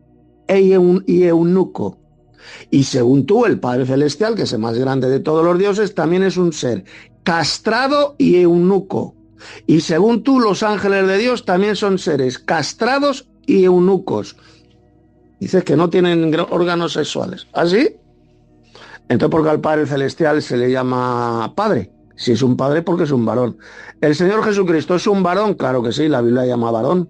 A: y eunuco. Y según tú, el Padre Celestial, que es el más grande de todos los dioses, también es un ser castrado y eunuco. Y según tú, los ángeles de Dios también son seres castrados y eunucos. Dices que no tienen órganos sexuales. ¿Así? Entonces, ¿por qué al Padre Celestial se le llama Padre? Si es un padre, porque es un varón. ¿El Señor Jesucristo es un varón? Claro que sí, la Biblia llama varón.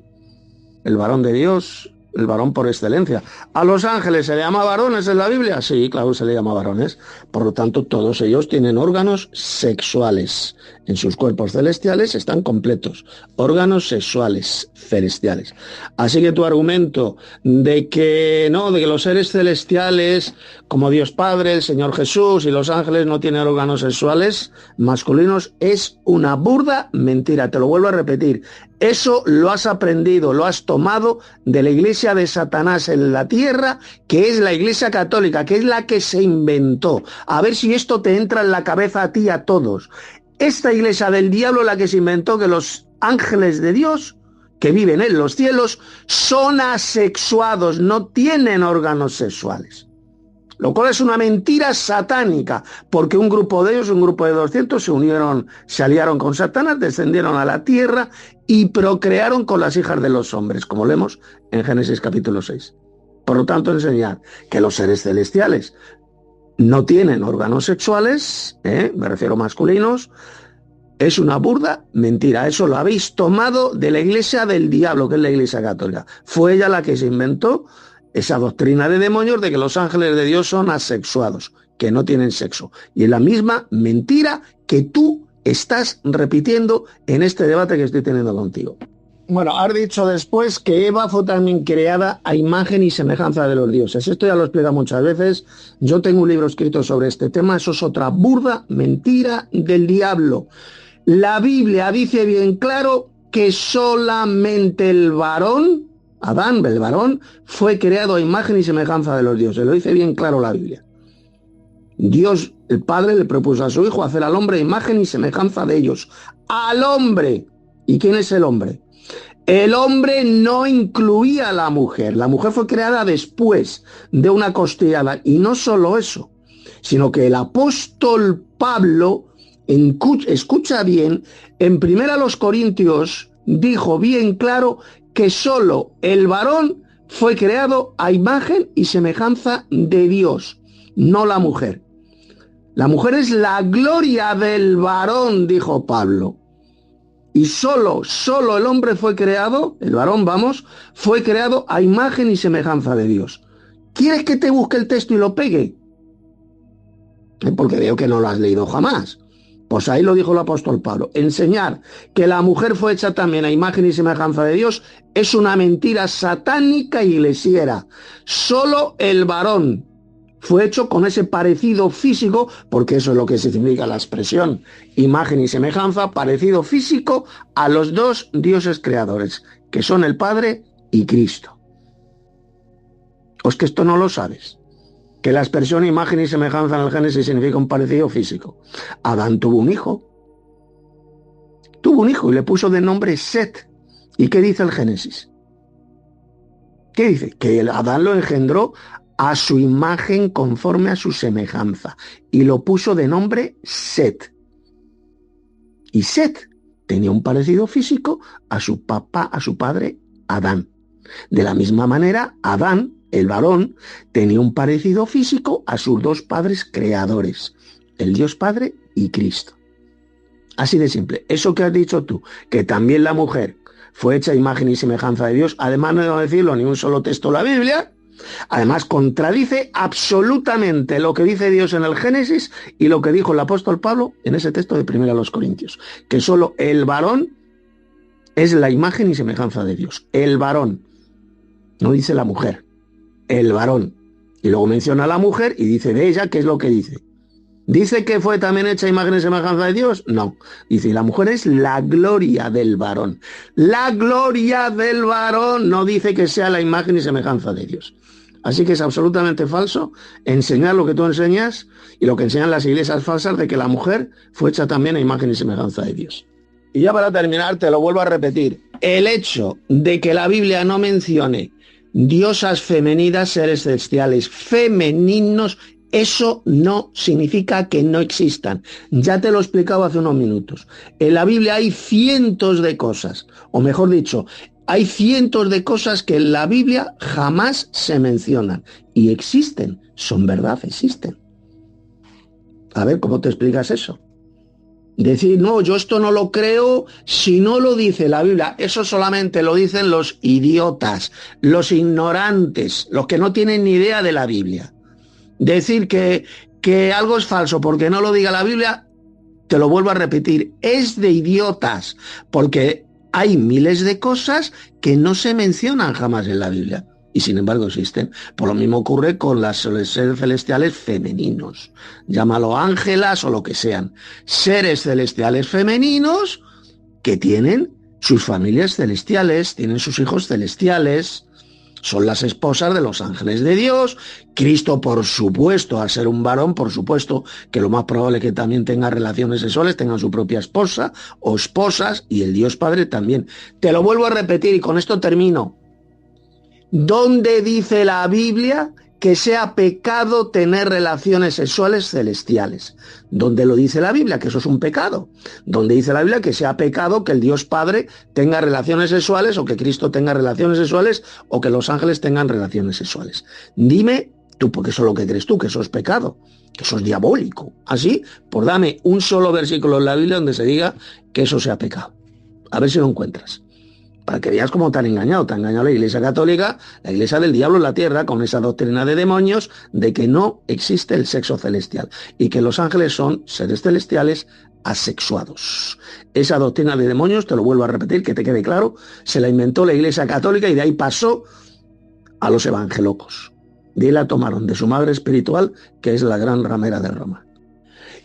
A: El varón de Dios, el varón por excelencia. ¿A los ángeles se le llama varones en la Biblia? Sí, claro, se le llama varones. Por lo tanto, todos ellos tienen órganos sexuales. En sus cuerpos celestiales están completos. Órganos sexuales celestiales. Así que tu argumento de que los seres celestiales, como Dios Padre, el Señor Jesús y los ángeles no tienen órganos sexuales masculinos, es una burda mentira. Te lo vuelvo a repetir. Eso lo has aprendido, lo has tomado de la iglesia de Satanás en la tierra, que es la iglesia católica, que es la que se inventó. A ver si esto te entra en la cabeza a ti y a todos. Esta iglesia del diablo es la que se inventó que los ángeles de Dios, que viven en los cielos, son asexuados, no tienen órganos sexuales. Lo cual es una mentira satánica, porque un grupo de ellos, un grupo de 200, se aliaron con Satanás, descendieron a la tierra y procrearon con las hijas de los hombres, como leemos en Génesis capítulo 6. Por lo tanto, enseñar que los seres celestiales no tienen órganos sexuales, me refiero masculinos, es una burda mentira. Eso lo habéis tomado de la iglesia del diablo, que es la iglesia católica. Fue ella la que se inventó esa doctrina de demonios de que los ángeles de Dios son asexuados, que no tienen sexo. Y es la misma mentira que tú estás repitiendo en este debate que estoy teniendo contigo. Bueno, has dicho después que Eva fue también creada a imagen y semejanza de los dioses. Esto ya lo he explicado muchas veces. Yo tengo un libro escrito sobre este tema. Eso es otra burda mentira del diablo. La Biblia dice bien claro que solamente el varón, Adán, el varón, fue creado a imagen y semejanza de los dioses. Lo dice bien claro la Biblia. Dios, el Padre, le propuso a su Hijo hacer al hombre imagen y semejanza de ellos. ¡Al hombre! ¿Y quién es el hombre? El hombre no incluía a la mujer. La mujer fue creada después de una costillada. Y no solo eso, sino que el apóstol Pablo, escucha bien, en 1 Corintios dijo bien claro que solo el varón fue creado a imagen y semejanza de Dios, no la mujer. La mujer es la gloria del varón, dijo Pablo. Y solo el hombre fue creado, el varón, fue creado a imagen y semejanza de Dios. ¿Quieres que te busque el texto y lo pegue? Porque veo que no lo has leído jamás. Pues ahí lo dijo el apóstol Pablo. Enseñar que la mujer fue hecha también a imagen y semejanza de Dios es una mentira satánica y iglesiera. Solo el varón fue hecho con ese parecido físico, porque eso es lo que significa la expresión imagen y semejanza, parecido físico a los dos dioses creadores, que son el Padre y Cristo. ¿O es que esto no lo sabes? Que la expresión imagen y semejanza en el Génesis significa un parecido físico. Adán tuvo un hijo y le puso de nombre Set. ¿Y qué dice el Génesis? ¿Qué dice? Que el Adán lo engendró a su imagen conforme a su semejanza y lo puso de nombre Set. Y Set tenía un parecido físico a su papá, a su padre Adán. De la misma manera, Adán, el varón, tenía un parecido físico a sus dos padres creadores, el Dios Padre y Cristo. Así de simple. Eso que has dicho tú, que también la mujer fue hecha a imagen y semejanza de Dios, además no debo decirlo ni un solo texto de la Biblia, además contradice absolutamente lo que dice Dios en el Génesis y lo que dijo el apóstol Pablo en ese texto de 1 Corintios, que solo el varón es la imagen y semejanza de Dios. El varón. No dice la mujer, el varón. Y luego menciona a la mujer y dice de ella, ¿qué es lo que dice? ¿Dice que fue también hecha imagen y semejanza de Dios? No. Dice, la mujer es la gloria del varón. La gloria del varón no dice que sea la imagen y semejanza de Dios. Así que es absolutamente falso enseñar lo que tú enseñas y lo que enseñan las iglesias falsas de que la mujer fue hecha también a imagen y semejanza de Dios. Y ya para terminar, te lo vuelvo a repetir. El hecho de que la Biblia no mencione diosas femeninas, seres celestiales femeninos, eso no significa que no existan. Ya te lo he explicado hace unos minutos. En la Biblia hay cientos de cosas, o mejor dicho, hay cientos de cosas que en la Biblia jamás se mencionan. Y existen, son verdad, existen. A ver, ¿cómo te explicas eso? Decir, no, yo esto no lo creo si no lo dice la Biblia. Eso solamente lo dicen los idiotas, los ignorantes, los que no tienen ni idea de la Biblia. Decir que algo es falso porque no lo diga la Biblia, te lo vuelvo a repetir, es de idiotas, porque hay miles de cosas que no se mencionan jamás en la Biblia. Y sin embargo existen. Por lo mismo ocurre con las seres celestiales femeninos. Llámalo ángelas o lo que sean. Seres celestiales femeninos que tienen sus familias celestiales, tienen sus hijos celestiales, son las esposas de los ángeles de Dios. Cristo, por supuesto, al ser un varón, por supuesto que lo más probable es que también tenga relaciones sexuales, tenga su propia esposa o esposas, y el Dios Padre también. Te lo vuelvo a repetir y con esto termino. ¿Dónde dice la Biblia que sea pecado tener relaciones sexuales celestiales? ¿Dónde lo dice la Biblia? Que eso es un pecado. ¿Dónde dice la Biblia que sea pecado que el Dios Padre tenga relaciones sexuales o que Cristo tenga relaciones sexuales o que los ángeles tengan relaciones sexuales? Dime tú, porque eso es lo que crees tú, que eso es pecado, que eso es diabólico. Así, pues dame un solo versículo en la Biblia donde se diga que eso sea pecado. A ver si lo encuentras. Para que veas cómo te han engañado la Iglesia Católica, la Iglesia del diablo en la tierra, con esa doctrina de demonios de que no existe el sexo celestial y que los ángeles son seres celestiales asexuados. Esa doctrina de demonios, te lo vuelvo a repetir, que te quede claro, se la inventó la Iglesia Católica y de ahí pasó a los evangelocos. De ahí la tomaron de su madre espiritual, que es la gran ramera de Roma.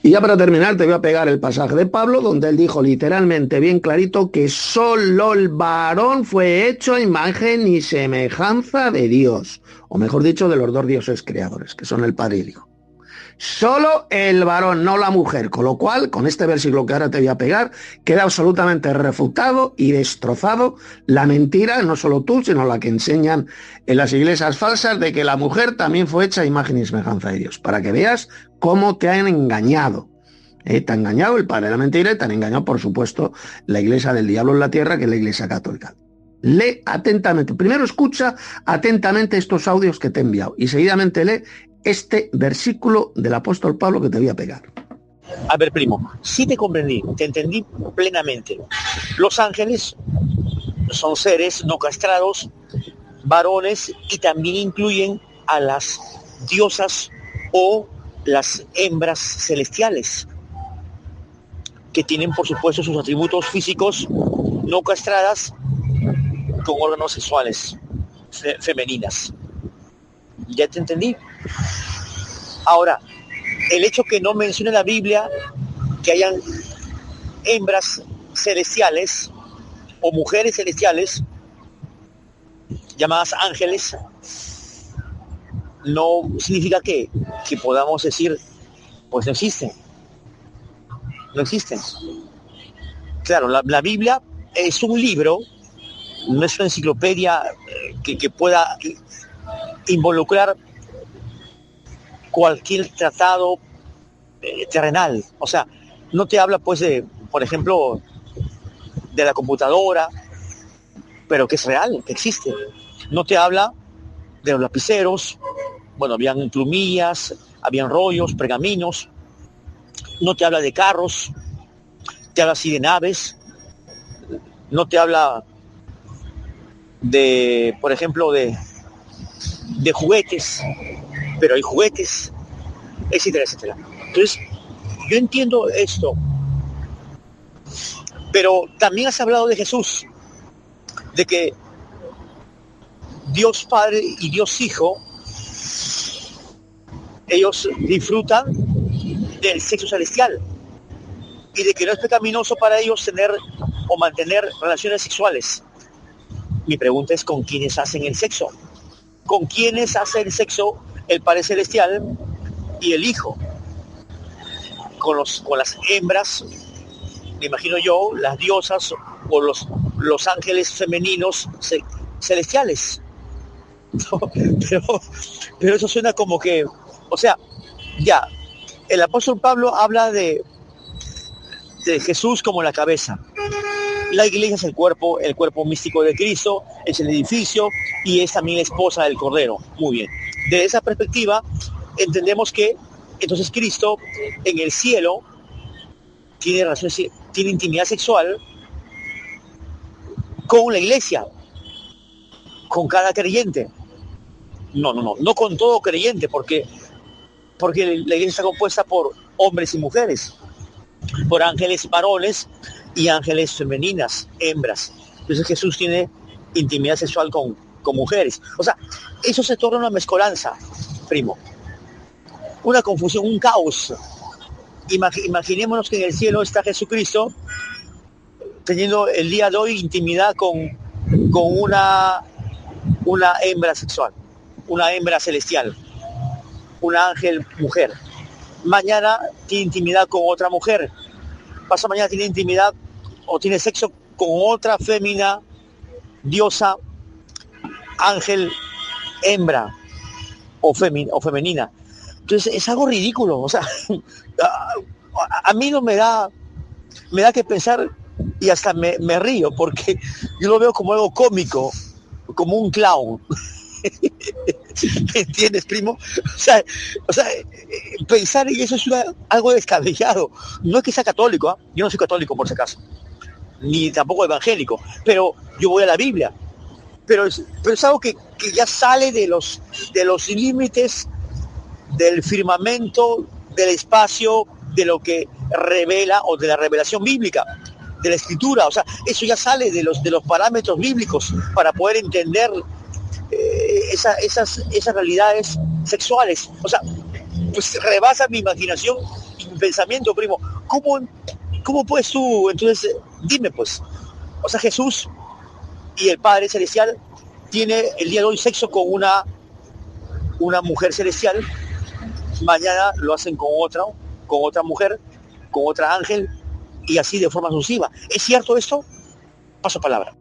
A: Y ya para terminar te voy a pegar el pasaje de Pablo donde él dijo literalmente bien clarito que solo el varón fue hecho a imagen y semejanza de Dios, o mejor dicho de los dos dioses creadores, que son el Padre y el Hijo. Solo el varón, no la mujer, con lo cual, con este versículo que ahora te voy a pegar, queda absolutamente refutado y destrozado la mentira, no solo tú, sino la que enseñan en las iglesias falsas, de que la mujer también fue hecha a imagen y semejanza de Dios, para que veas cómo te han engañado. Te ha engañado el padre de la mentira y te han engañado, por supuesto, la iglesia del diablo en la tierra, que es la Iglesia Católica. Lee atentamente, primero escucha atentamente estos audios que te he enviado y seguidamente lee este versículo del apóstol Pablo que te voy a pegar.
B: A ver, primo, sí te comprendí, te entendí plenamente. Los ángeles son seres no castrados, varones, y también incluyen a las diosas o las hembras celestiales. que tienen, por supuesto, sus atributos físicos no castradas con órganos sexuales femeninas. ¿Ya te entendí? Ahora, el hecho que no mencione la Biblia que hayan hembras celestiales o mujeres celestiales llamadas ángeles no significa que podamos decir, pues no existen. No existen. Claro, la Biblia es un libro, no es una enciclopedia que pueda involucrar cualquier tratado terrenal. O sea, no te habla pues de, por ejemplo, de la computadora, pero que es real, que existe. No te habla de los lapiceros, bueno, habían plumillas, habían rollos, pergaminos. No te habla de carros, te habla así de naves. No te habla de, por ejemplo, de juguetes, pero hay juguetes, etcétera, etcétera. Entonces, yo entiendo esto, pero también has hablado de Jesús, de que Dios Padre y Dios Hijo, ellos disfrutan del sexo celestial y de que no es pecaminoso para ellos tener o mantener relaciones sexuales. Mi pregunta es, ¿con quiénes hacen el sexo? ¿Con quiénes hace el sexo el Padre Celestial y el Hijo? Con las hembras, me imagino yo, las diosas o los ángeles femeninos celestiales. ¿No? Pero eso suena como que, o sea, ya, el apóstol Pablo habla de Jesús como la cabeza. La iglesia es el cuerpo místico de Cristo, es el edificio y es también la esposa del Cordero. Muy bien. De esa perspectiva, entendemos que entonces Cristo en el cielo tiene intimidad sexual con la iglesia, con cada creyente. No con todo creyente, porque la iglesia está compuesta por hombres y mujeres, por ángeles varones y ángeles femeninas, hembras. Entonces Jesús tiene intimidad sexual con mujeres. O sea, eso se torna una mezcolanza, primo. Una confusión, un caos. Imaginémonos que en el cielo está Jesucristo teniendo el día de hoy intimidad con una hembra sexual, una hembra celestial, un ángel mujer. Mañana tiene intimidad con otra mujer. Pasado mañana tiene intimidad o tiene sexo con otra fémina, diosa, ángel, hembra o femenina. Entonces es algo ridículo. O sea, a mí no me da que pensar y hasta me río porque yo lo veo como algo cómico, como un clown. ¿Me entiendes, primo? O sea, pensar en eso es algo descabellado. No es que sea católico, ¿eh? Yo no soy católico por si acaso, ni tampoco evangélico, pero yo voy a la Biblia. Pero es algo que ya sale de los límites del firmamento, del espacio, de lo que revela o de la revelación bíblica, de la escritura. O sea, eso ya sale de los parámetros bíblicos para poder entender esas realidades sexuales. O sea, pues rebasa mi imaginación y mi pensamiento, primo. ¿Cómo puedes tú? Entonces, dime pues. O sea, Jesús y el Padre Celestial tiene el día de hoy sexo con una mujer celestial, mañana lo hacen con otra mujer, con otra ángel, y así de forma sucesiva. ¿Es cierto esto? Paso palabra.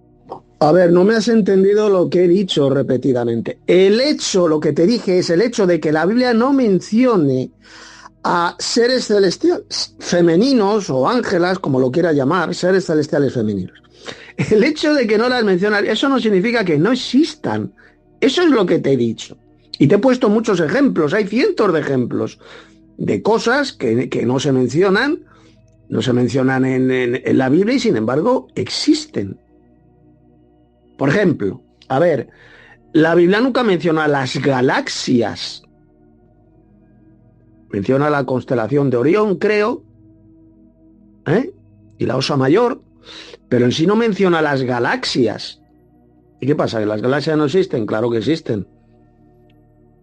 A: A ver, no me has entendido lo que he dicho repetidamente. Lo que te dije es el hecho de que la Biblia no mencione a seres celestiales femeninos o ángelas, como lo quiera llamar, seres celestiales femeninos. El hecho de que no las menciona, eso no significa que no existan. Eso es lo que te he dicho. Y te he puesto muchos ejemplos, hay cientos de ejemplos de cosas que no se mencionan, en la Biblia y sin embargo existen. Por ejemplo, a ver, la Biblia nunca menciona las galaxias. Menciona la constelación de Orión, creo, y la Osa Mayor, pero en sí no menciona las galaxias. ¿Y qué pasa? ¿Que las galaxias no existen? Claro que existen.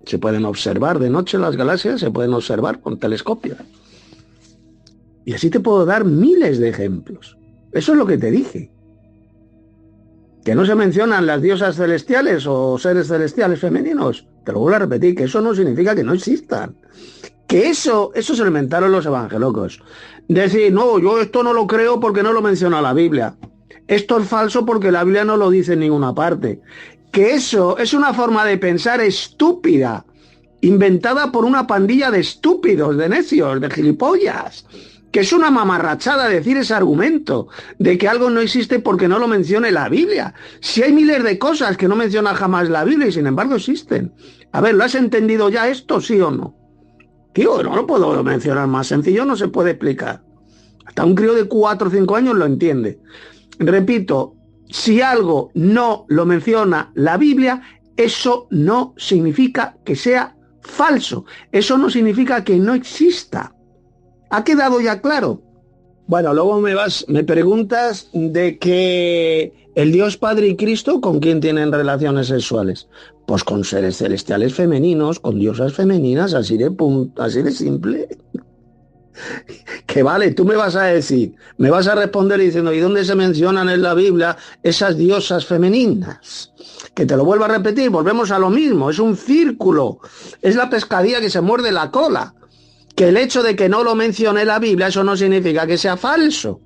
A: Se pueden observar de noche las galaxias, se pueden observar con telescopio. Y así te puedo dar miles de ejemplos. Eso es lo que te dije. Que no se mencionan las diosas celestiales o seres celestiales femeninos. Te lo vuelvo a repetir, que eso no significa que no existan. Que eso se lo inventaron los evangelocos. Decir, no, yo esto no lo creo porque no lo menciona la Biblia. Esto es falso porque la Biblia no lo dice en ninguna parte. Que eso es una forma de pensar estúpida, inventada por una pandilla de estúpidos, de necios, de gilipollas. Que es una mamarrachada decir ese argumento de que algo no existe porque no lo mencione la Biblia. Si hay miles de cosas que no menciona jamás la Biblia y sin embargo existen. A ver, ¿lo has entendido ya esto, sí o no? Tío, no lo puedo mencionar más sencillo, no se puede explicar. Hasta un crío de 4 o 5 años lo entiende. Repito, si algo no lo menciona la Biblia, eso no significa que sea falso. Eso no significa que no exista. ¿Ha quedado ya claro? Bueno, luego me preguntas de que el Dios Padre y Cristo, ¿con quién tienen relaciones sexuales? Pues con seres celestiales femeninos, con diosas femeninas, así de simple. Que vale, tú me vas a decir, me vas a responder diciendo, ¿y dónde se mencionan en la Biblia esas diosas femeninas? Que te lo vuelvo a repetir, volvemos a lo mismo, es un círculo, es la pescadilla que se muerde la cola. Que el hecho de que no lo mencione la Biblia, eso no significa que sea falso.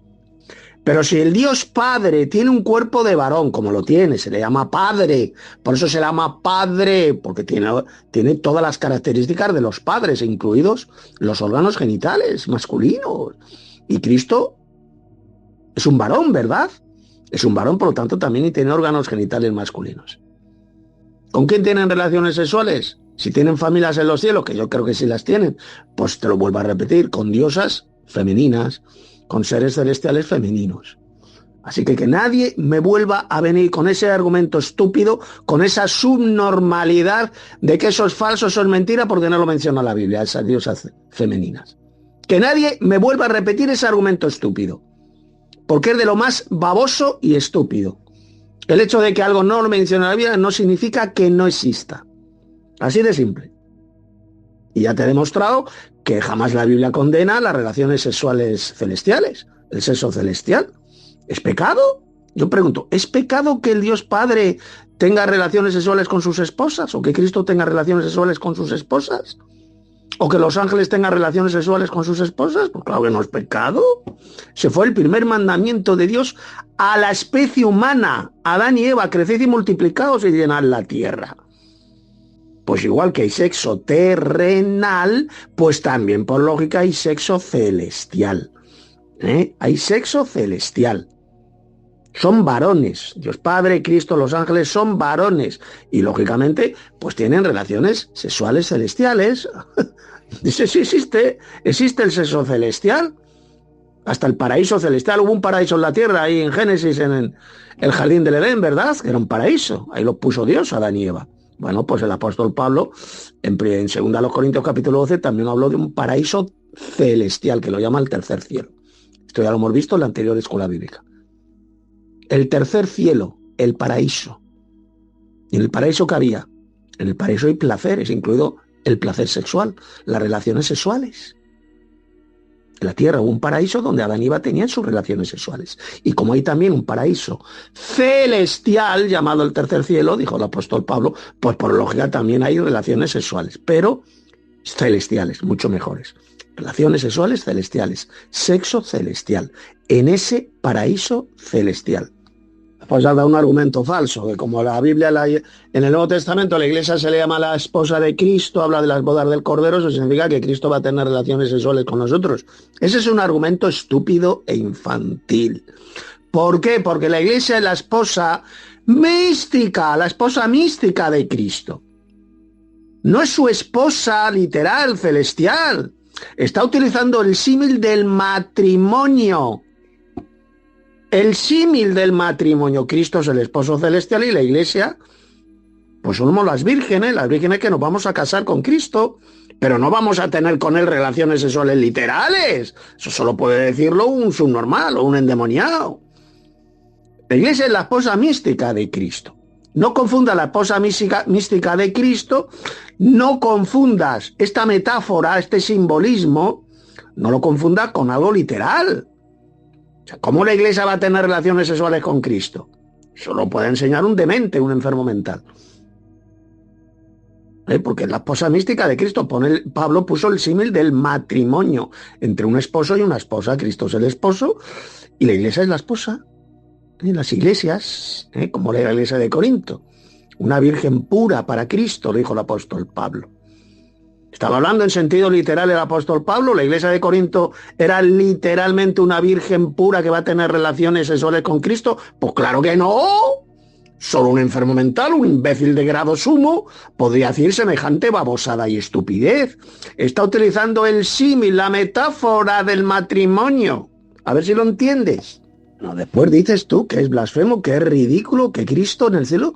A: Pero si el Dios Padre tiene un cuerpo de varón, como lo tiene, se le llama Padre, por eso se le llama Padre, porque tiene todas las características de los padres, incluidos los órganos genitales masculinos. Y Cristo es un varón, ¿verdad? Es un varón, por lo tanto, también tiene órganos genitales masculinos. ¿Con quién tienen relaciones sexuales? Si tienen familias en los cielos, que yo creo que sí las tienen, pues te lo vuelvo a repetir, con diosas femeninas, con seres celestiales femeninos. Así que nadie me vuelva a venir con ese argumento estúpido, con esa subnormalidad de que eso es falso, eso es mentira, porque no lo menciona la Biblia, esas diosas femeninas. Que nadie me vuelva a repetir ese argumento estúpido, porque es de lo más baboso y estúpido. El hecho de que algo no lo menciona la Biblia no significa que no exista. Así de simple. Y ya te he demostrado que jamás la Biblia condena las relaciones sexuales celestiales, el sexo celestial. ¿Es pecado? Yo pregunto, ¿es pecado que el Dios Padre tenga relaciones sexuales con sus esposas? ¿O que Cristo tenga relaciones sexuales con sus esposas? ¿O que los ángeles tengan relaciones sexuales con sus esposas? Pues claro que no es pecado. Se fue el primer mandamiento de Dios a la especie humana, Adán y Eva, creced y multiplicaos y llenad la tierra. Pues igual que hay sexo terrenal, pues también por lógica hay sexo celestial. Hay sexo celestial. Son varones. Dios Padre, Cristo, los ángeles son varones. Y lógicamente, pues tienen relaciones sexuales celestiales. Dice, sí existe el sexo celestial. Hasta el paraíso celestial. Hubo un paraíso en la tierra, ahí en Génesis, en el jardín del Edén, ¿verdad? Que era un paraíso. Ahí lo puso Dios a Adán y Eva. Bueno, pues el apóstol Pablo, en 2 Corintios capítulo 12, también habló de un paraíso celestial, que lo llama el tercer cielo. Esto ya lo hemos visto en la anterior escuela bíblica. El tercer cielo, el paraíso. ¿Y en el paraíso qué había? En el paraíso hay placeres, incluido el placer sexual, las relaciones sexuales. En la tierra hubo un paraíso donde Adán y Eva tenían sus relaciones sexuales. Y como hay también un paraíso celestial, llamado el tercer cielo, dijo el apóstol Pablo, pues por lógica también hay relaciones sexuales, pero celestiales, mucho mejores. Relaciones sexuales celestiales, sexo celestial, en ese paraíso celestial. Pues ha dado un argumento falso, que como la Biblia en el Nuevo Testamento la iglesia se le llama la esposa de Cristo, habla de las bodas del Cordero, eso significa que Cristo va a tener relaciones sexuales con nosotros. Ese es un argumento estúpido e infantil. ¿Por qué? Porque la iglesia es la esposa mística de Cristo. No es su esposa literal, celestial. Está utilizando el símil del matrimonio. El símil del matrimonio. Cristo es el esposo celestial y la iglesia, pues somos las vírgenes que nos vamos a casar con Cristo. Pero no vamos a tener con él relaciones sexuales literales. Eso solo puede decirlo un subnormal o un endemoniado. La iglesia es la esposa mística de Cristo. No confunda la esposa mística de Cristo, no confundas esta metáfora, este simbolismo, no lo confundas con algo literal. O sea, ¿cómo la iglesia va a tener relaciones sexuales con Cristo? Eso lo puede enseñar un demente, un enfermo mental. Porque es la esposa mística de Cristo. Pablo puso el símil del matrimonio entre un esposo y una esposa. Cristo es el esposo y la iglesia es la esposa. Las iglesias, como la iglesia de Corinto, una virgen pura para Cristo, dijo el apóstol Pablo. ¿Estaba hablando en sentido literal el apóstol Pablo? ¿La iglesia de Corinto era literalmente una virgen pura que va a tener relaciones sexuales con Cristo? Pues claro que no. Solo un enfermo mental, un imbécil de grado sumo, podría decir semejante babosada y estupidez. Está utilizando el símil, la metáfora del matrimonio. A ver si lo entiendes. No, después dices tú que es blasfemo, que es ridículo que Cristo en el cielo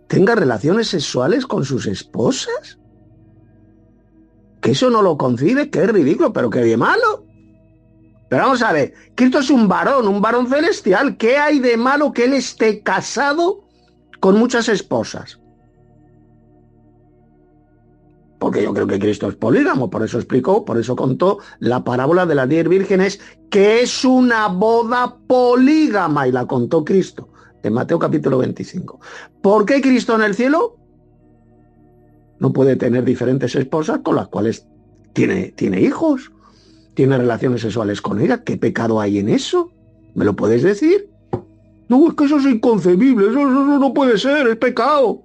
A: tenga relaciones sexuales con sus esposas. Que eso no lo concibe, que es ridículo, pero que de malo. Pero vamos a ver, Cristo es un varón celestial. ¿Qué hay de malo que él esté casado con muchas esposas? Porque yo creo que Cristo es polígamo, por eso contó la parábola de las 10 vírgenes, que es una boda polígama, y la contó Cristo en Mateo capítulo 25. ¿Por qué Cristo en el cielo no puede tener diferentes esposas con las cuales tiene hijos, tiene relaciones sexuales con ellas? ¿Qué pecado hay en eso? ¿Me lo puedes decir? No, es que eso es inconcebible, eso no puede ser, es pecado.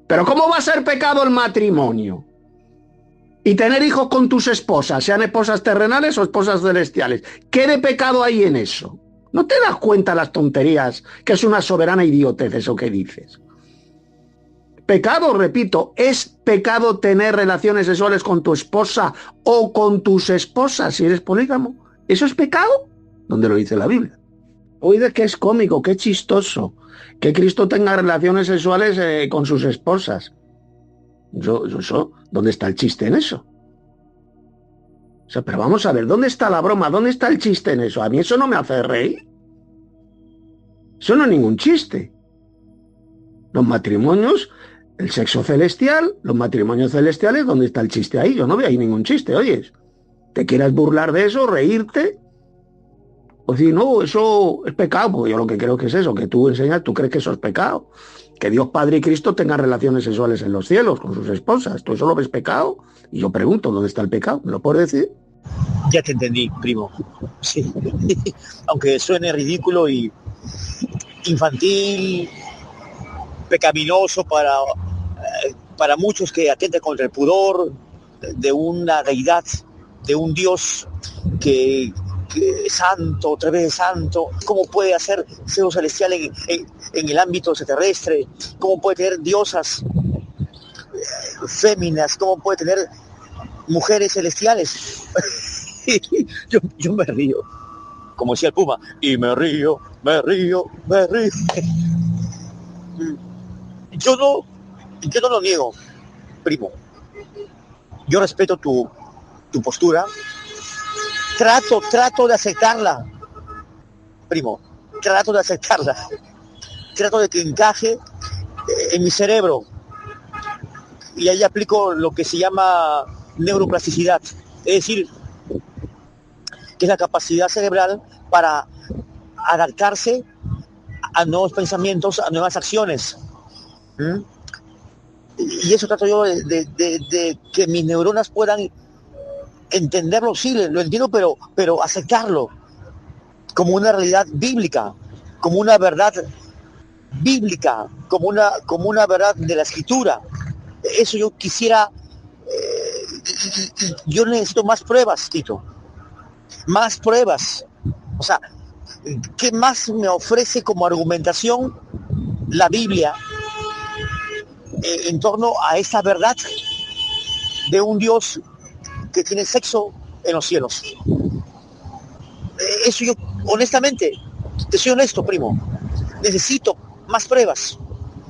A: Pero ¿cómo va a ser pecado el matrimonio? Y tener hijos con tus esposas, sean esposas terrenales o esposas celestiales. ¿Qué de pecado hay en eso? ¿No te das cuenta las tonterías, que es una soberana idiotez eso que dices? Pecado, repito, es pecado tener relaciones sexuales con tu esposa o con tus esposas si eres polígamo. ¿Eso es pecado? ¿Dónde lo dice la Biblia? Oye, que es cómico, qué chistoso que Cristo tenga relaciones sexuales con sus esposas. ¿Dónde está el chiste en eso? O sea, pero vamos a ver, ¿dónde está la broma? ¿Dónde está el chiste en eso? A mí eso no me hace reír. Eso no es ningún chiste. Los matrimonios, el sexo celestial, los matrimonios celestiales, ¿dónde está el chiste ahí? Yo no veo ahí ningún chiste, oyes. ¿Te quieras burlar de eso, reírte? O decir, no, eso es pecado, porque yo lo que creo que es eso, que tú enseñas, tú crees que eso es pecado. Que Dios Padre y Cristo tengan relaciones sexuales en los cielos con sus esposas. ¿Tú eso lo ves pecado? Y yo pregunto, ¿dónde está el pecado? ¿Me lo puedes decir?
B: Ya te entendí, primo. Sí. Aunque suene ridículo y infantil, pecaminoso para muchos que atenta contra el pudor de una deidad, de un Dios que es santo, otra vez santo. ¿Cómo puede hacer sexo celestial en el ámbito terrestre? ¿Cómo puede tener diosas féminas? ¿Cómo puede tener mujeres celestiales? yo me río, como decía el Puma, y me río. Yo no lo niego, primo. Yo respeto tu postura. Trato de aceptarla, primo. Trato de aceptarla. Trato de que encaje en mi cerebro. Y ahí aplico lo que se llama neuroplasticidad. Es decir, que es la capacidad cerebral para adaptarse a nuevos pensamientos, a nuevas acciones. Y eso trato yo de que mis neuronas puedan entenderlo. Sí, lo entiendo, pero aceptarlo como una realidad bíblica, como una verdad bíblica, como una verdad de la Escritura. Eso yo quisiera, yo necesito más pruebas, Tito, más pruebas. O sea, ¿qué más me ofrece como argumentación la Biblia en torno a esta verdad de un Dios que tiene sexo en los cielos? Eso yo, honestamente, te soy honesto, primo, necesito más pruebas,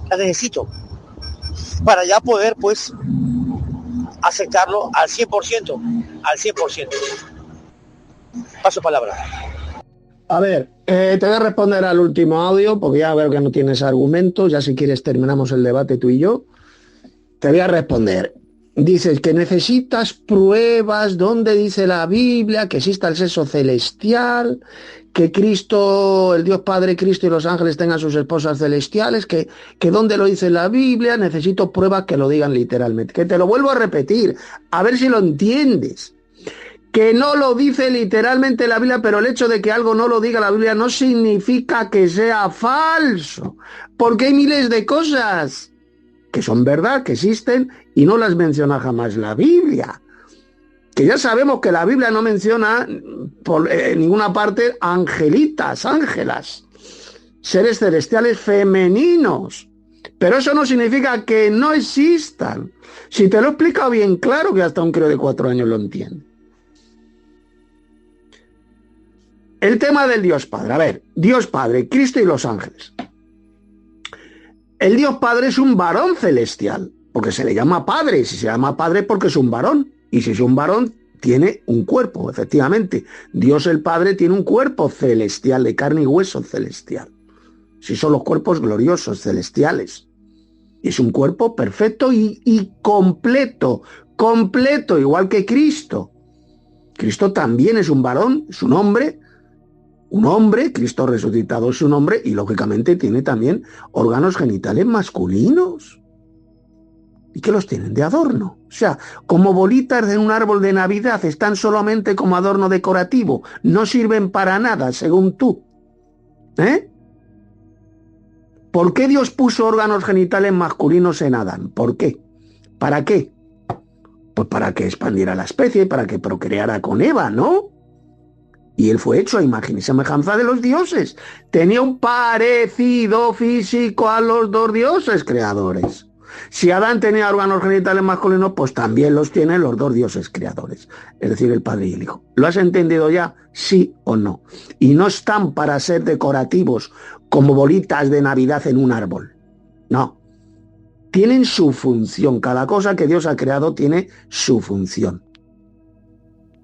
B: las necesito, para ya poder, pues, aceptarlo al 100%, al 100%. Paso palabra.
A: A ver, te voy a responder al último audio, porque ya veo que no tienes argumentos, ya si quieres terminamos el debate tú y yo. Te voy a responder. Dices que necesitas pruebas donde dice la Biblia que exista el sexo celestial, que Cristo, el Dios Padre, Cristo y los ángeles tengan sus esposas celestiales, que donde lo dice la Biblia, necesito pruebas que lo digan literalmente. Que te lo vuelvo a repetir, a ver si lo entiendes. Que no lo dice literalmente la Biblia, pero el hecho de que algo no lo diga la Biblia no significa que sea falso, porque hay miles de cosas que son verdad, que existen y no las menciona jamás la Biblia. Que ya sabemos que la Biblia no menciona en ninguna parte angelitas, ángelas, seres celestiales femeninos. Pero eso no significa que no existan. Si te lo he explicado bien claro, que hasta un crío de 4 años lo entiende. El tema del Dios Padre. A ver, Dios Padre, Cristo y los ángeles. El Dios Padre es un varón celestial, porque se le llama Padre. Si se llama Padre, porque es un varón. Y si es un varón, tiene un cuerpo, efectivamente. Dios el Padre tiene un cuerpo celestial, de carne y hueso celestial. Si son los cuerpos gloriosos, celestiales. Es un cuerpo perfecto y completo, completo, igual que Cristo. Cristo también es un varón, es un hombre, Cristo resucitado es un hombre y lógicamente tiene también órganos genitales masculinos. Y que los tienen de adorno. O sea, como bolitas de un árbol de Navidad, están solamente como adorno decorativo. No sirven para nada, según tú. ¿Por qué Dios puso órganos genitales masculinos en Adán? ¿Por qué? ¿Para qué? Pues para que expandiera la especie, para que procreara con Eva, ¿no? Y él fue hecho a imagen y semejanza de los dioses. Tenía un parecido físico a los dos dioses creadores. Si Adán tenía órganos genitales masculinos, pues también los tienen los dos dioses creadores, es decir, el Padre y el Hijo. ¿Lo has entendido ya? ¿Sí o no? Y no están para ser decorativos como bolitas de Navidad en un árbol. No. Tienen su función. Cada cosa que Dios ha creado tiene su función.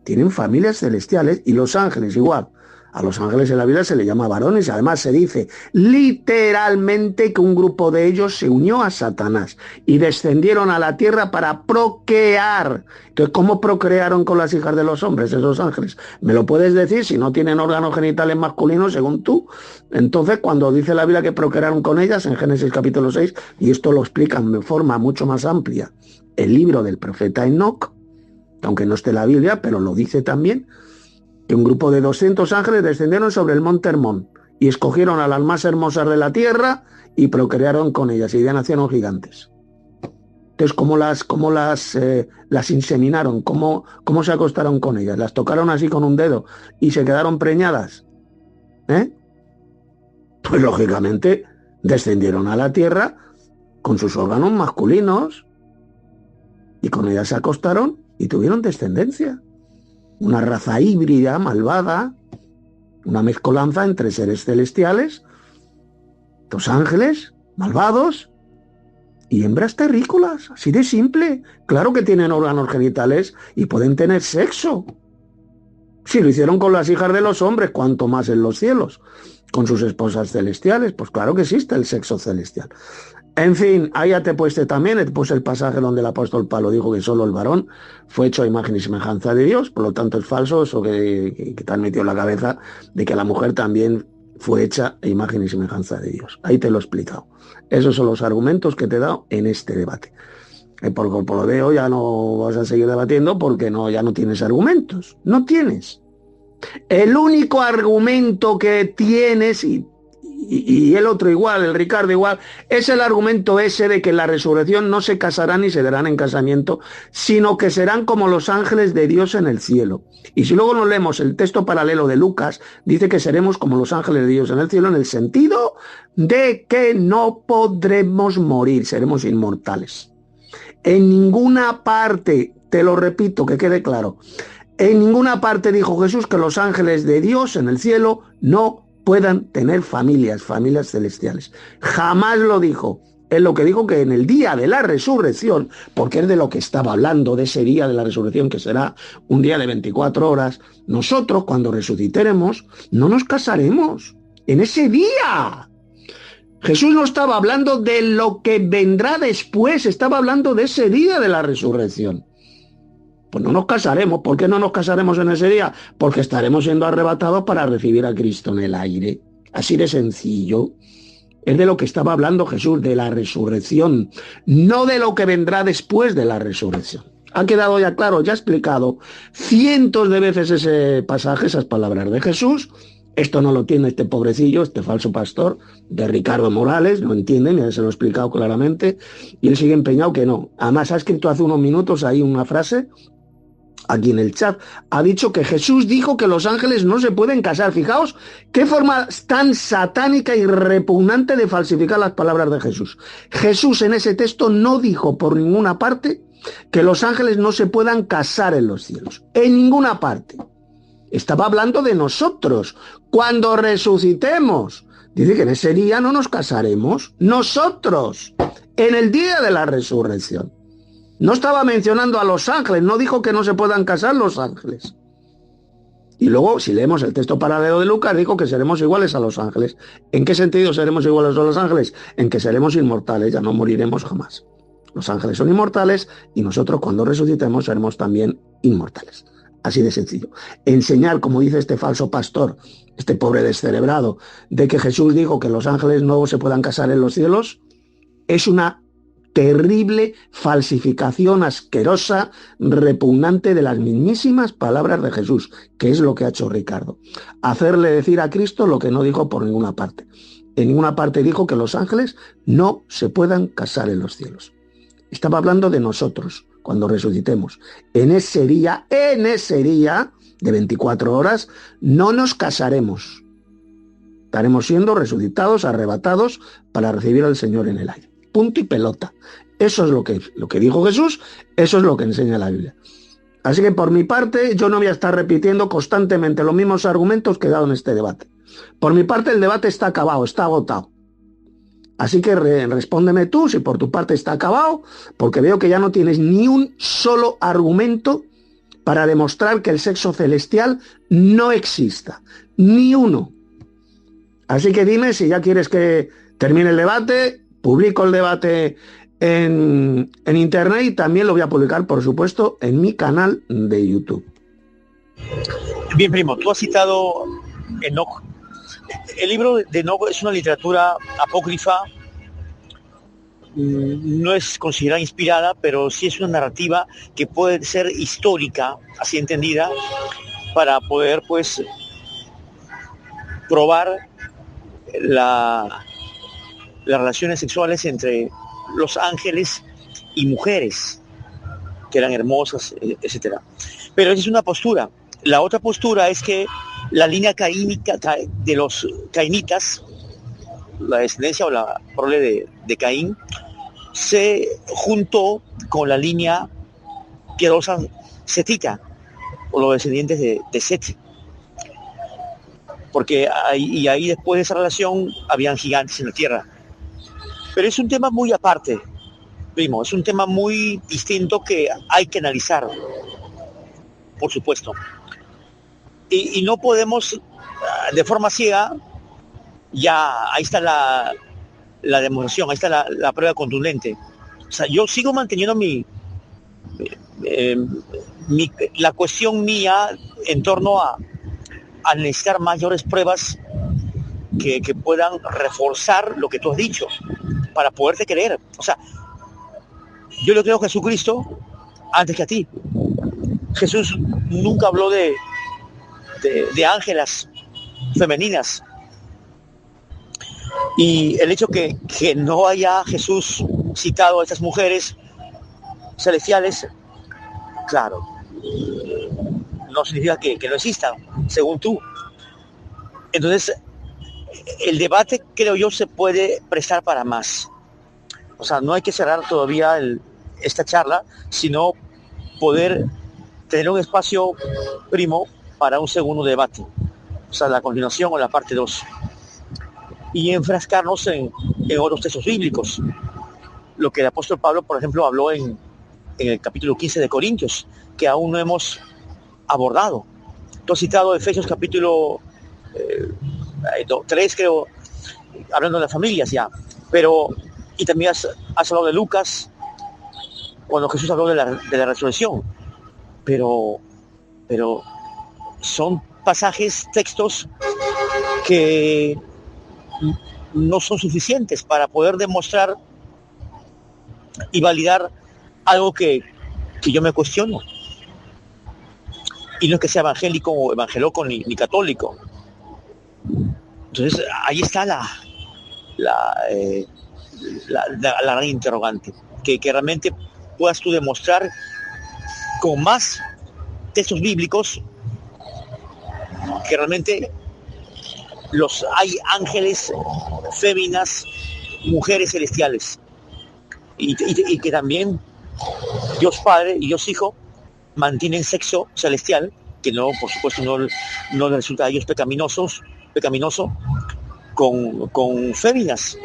A: Tienen familias celestiales y los ángeles igual. A los ángeles en la Biblia se les llama varones y además se dice literalmente que un grupo de ellos se unió a Satanás y descendieron a la tierra para procrear. Entonces, ¿cómo procrearon con las hijas de los hombres esos ángeles? ¿Me lo puedes decir? Si no tienen órganos genitales masculinos, según tú. Entonces, cuando dice la Biblia que procrearon con ellas, en Génesis capítulo 6, y esto lo explican de forma mucho más amplia, el libro del profeta Enoc, aunque no esté en la Biblia, pero lo dice también, que un grupo de 200 ángeles descendieron sobre el monte Hermón y escogieron a las más hermosas de la tierra y procrearon con ellas y ya nacieron gigantes. Entonces, ¿cómo las inseminaron? ¿Cómo se acostaron con ellas? ¿Las tocaron así con un dedo y se quedaron preñadas? Pues lógicamente descendieron a la tierra con sus órganos masculinos y con ellas se acostaron y tuvieron descendencia. Una raza híbrida, malvada, una mezcolanza entre seres celestiales, dos ángeles malvados y hembras terrícolas, así de simple. Claro que tienen órganos genitales y pueden tener sexo. Si lo hicieron con las hijas de los hombres, cuanto más en los cielos, con sus esposas celestiales, pues claro que existe el sexo celestial. En fin, ahí ya te he puesto también, te puse el pasaje donde el apóstol Pablo dijo que solo el varón fue hecho a imagen y semejanza de Dios, por lo tanto es falso eso que te han metido en la cabeza de que la mujer también fue hecha a imagen y semejanza de Dios. Ahí te lo he explicado. Esos son los argumentos que te he dado en este debate. Por lo veo ya no vas a seguir debatiendo porque ya no tienes argumentos. No tienes. El único argumento que tienes y el otro igual, el Ricardo igual, es el argumento ese de que en la resurrección no se casarán ni se darán en casamiento, sino que serán como los ángeles de Dios en el cielo. Y si luego nos leemos el texto paralelo de Lucas, dice que seremos como los ángeles de Dios en el cielo, en el sentido de que no podremos morir, seremos inmortales. En ninguna parte, te lo repito, que quede claro, en ninguna parte dijo Jesús que los ángeles de Dios en el cielo no puedan tener familias celestiales. Jamás lo dijo. Es lo que dijo que en el día de la resurrección, porque es de lo que estaba hablando, de ese día de la resurrección, que será un día de 24 horas, nosotros cuando resucitemos no nos casaremos en ese día. Jesús no estaba hablando de lo que vendrá después, estaba hablando de ese día de la resurrección. Pues no nos casaremos. ¿Por qué no nos casaremos en ese día? Porque estaremos siendo arrebatados para recibir a Cristo en el aire. Así de sencillo. Es de lo que estaba hablando Jesús, de la resurrección, no de lo que vendrá después de la resurrección. Ha quedado ya claro, ya he explicado cientos de veces ese pasaje, esas palabras de Jesús. Esto no lo tiene este pobrecillo, este falso pastor de Ricardo Morales, no entienden, ya se lo he explicado claramente, y él sigue empeñado que no. Además ha escrito hace unos minutos ahí una frase, aquí en el chat, ha dicho que Jesús dijo que los ángeles no se pueden casar. Fijaos qué forma tan satánica y repugnante de falsificar las palabras de Jesús. Jesús en ese texto no dijo por ninguna parte que los ángeles no se puedan casar en los cielos. En ninguna parte. Estaba hablando de nosotros. Cuando resucitemos, dice que en ese día no nos casaremos. Nosotros, en el día de la resurrección. No estaba mencionando a los ángeles, no dijo que no se puedan casar los ángeles. Y luego, si leemos el texto paralelo de Lucas, dijo que seremos iguales a los ángeles. ¿En qué sentido seremos iguales a los ángeles? En que seremos inmortales, ya no moriremos jamás. Los ángeles son inmortales y nosotros cuando resucitemos seremos también inmortales. Así de sencillo. Enseñar, como dice este falso pastor, este pobre descerebrado, de que Jesús dijo que los ángeles no se puedan casar en los cielos, es una terrible falsificación asquerosa, repugnante de las mismísimas palabras de Jesús, que es lo que ha hecho Ricardo. Hacerle decir a Cristo lo que no dijo por ninguna parte. En ninguna parte dijo que los ángeles no se puedan casar en los cielos. Estaba hablando de nosotros, cuando resucitemos. En ese día de 24 horas, no nos casaremos. Estaremos siendo resucitados, arrebatados, para recibir al Señor en el aire. Punto y pelota. Eso es lo que dijo Jesús, eso es lo que enseña la Biblia. Así que por mi parte, yo no voy a estar repitiendo constantemente los mismos argumentos que he dado en este debate. Por mi parte, el debate está acabado, está agotado. Así que respóndeme tú si por tu parte está acabado, porque veo que ya no tienes ni un solo argumento para demostrar que el sexo celestial no exista. Ni uno. Así que dime si ya quieres que termine el debate. Publico el debate en internet y también lo voy a publicar, por supuesto, en mi canal de YouTube.
B: Bien, primo, tú has citado Enoch. El libro de Enoch es una literatura apócrifa, no es considerada inspirada, pero sí es una narrativa que puede ser histórica, así entendida, para poder, pues, probar las relaciones sexuales entre los ángeles y mujeres, que eran hermosas, etcétera. Pero esa es una postura. La otra postura es que la línea caínica de los cainitas, la descendencia o la prole de Caín, se juntó con la línea piadosa setita, o los descendientes de Set. Porque ahí después de esa relación habían gigantes en la tierra. Pero es un tema muy aparte, primo, es un tema muy distinto que hay que analizar, por supuesto. Y no podemos, de forma ciega, ya ahí está la demostración, ahí está la prueba contundente. O sea, yo sigo manteniendo la cuestión mía en torno a necesitar mayores pruebas que puedan reforzar lo que tú has dicho, para poderte creer. O sea, yo le creo a Jesucristo antes que a ti. Jesús nunca habló de ángelas femeninas. Y el hecho que no haya Jesús citado a estas mujeres celestiales, claro, no significa que no existan, según tú. Entonces, el debate, creo yo, se puede prestar para más. O sea, no hay que cerrar todavía esta charla, sino poder tener un espacio, primo, para un segundo debate. O sea, la continuación o la parte 2. Y enfrascarnos en otros textos bíblicos. lo que el apóstol Pablo, por ejemplo, habló en el capítulo 15 de Corintios, que aún no hemos abordado. Tú has citado Efesios capítulo 3, creo, hablando de las familias ya, pero, y también has hablado de Lucas, cuando Jesús habló de la resurrección, pero son pasajes, textos que no son suficientes para poder demostrar y validar algo que yo me cuestiono. Y no es que sea evangélico o evangelóco ni católico. Entonces ahí está la gran interrogante, que realmente puedas tú demostrar con más textos bíblicos que realmente hay ángeles, féminas, mujeres celestiales, y que también Dios Padre y Dios Hijo mantienen sexo celestial, que no, por supuesto, no les resulta a ellos pecaminoso, con féminas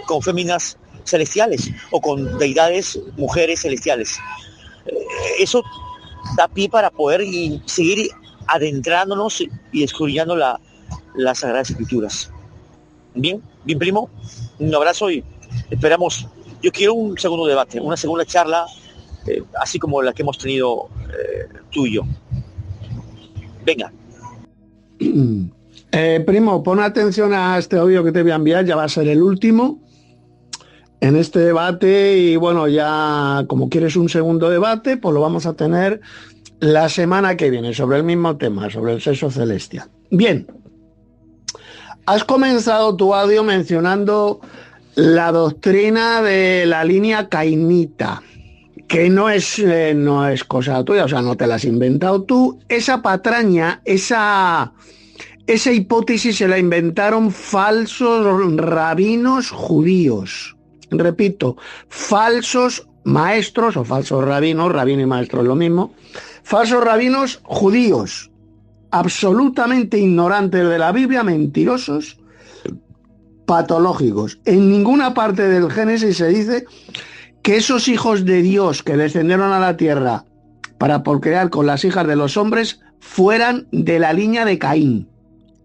B: celestiales, o con deidades, mujeres celestiales. Eso da pie para poder seguir adentrándonos y escudriñando las Sagradas Escrituras. Bien, primo, un abrazo y esperamos. Yo quiero un segundo debate, una segunda charla, así como la que hemos tenido tú y yo. Venga.
A: Primo, pon atención a este audio que te voy a enviar, ya va a ser el último en este debate, y bueno, ya como quieres un segundo debate, pues lo vamos a tener la semana que viene sobre el mismo tema, sobre el sexo celestial. Bien, has comenzado tu audio mencionando la doctrina de la línea cainita, que no es cosa tuya, o sea, no te la has inventado tú. Esa patraña, esa hipótesis se la inventaron falsos rabinos judíos. Repito, falsos maestros o falsos rabinos, rabino y maestro es lo mismo, falsos rabinos judíos, absolutamente ignorantes de la Biblia, mentirosos, patológicos. En ninguna parte del Génesis se dice que esos hijos de Dios que descendieron a la tierra para procrear con las hijas de los hombres fueran de la línea de Caín,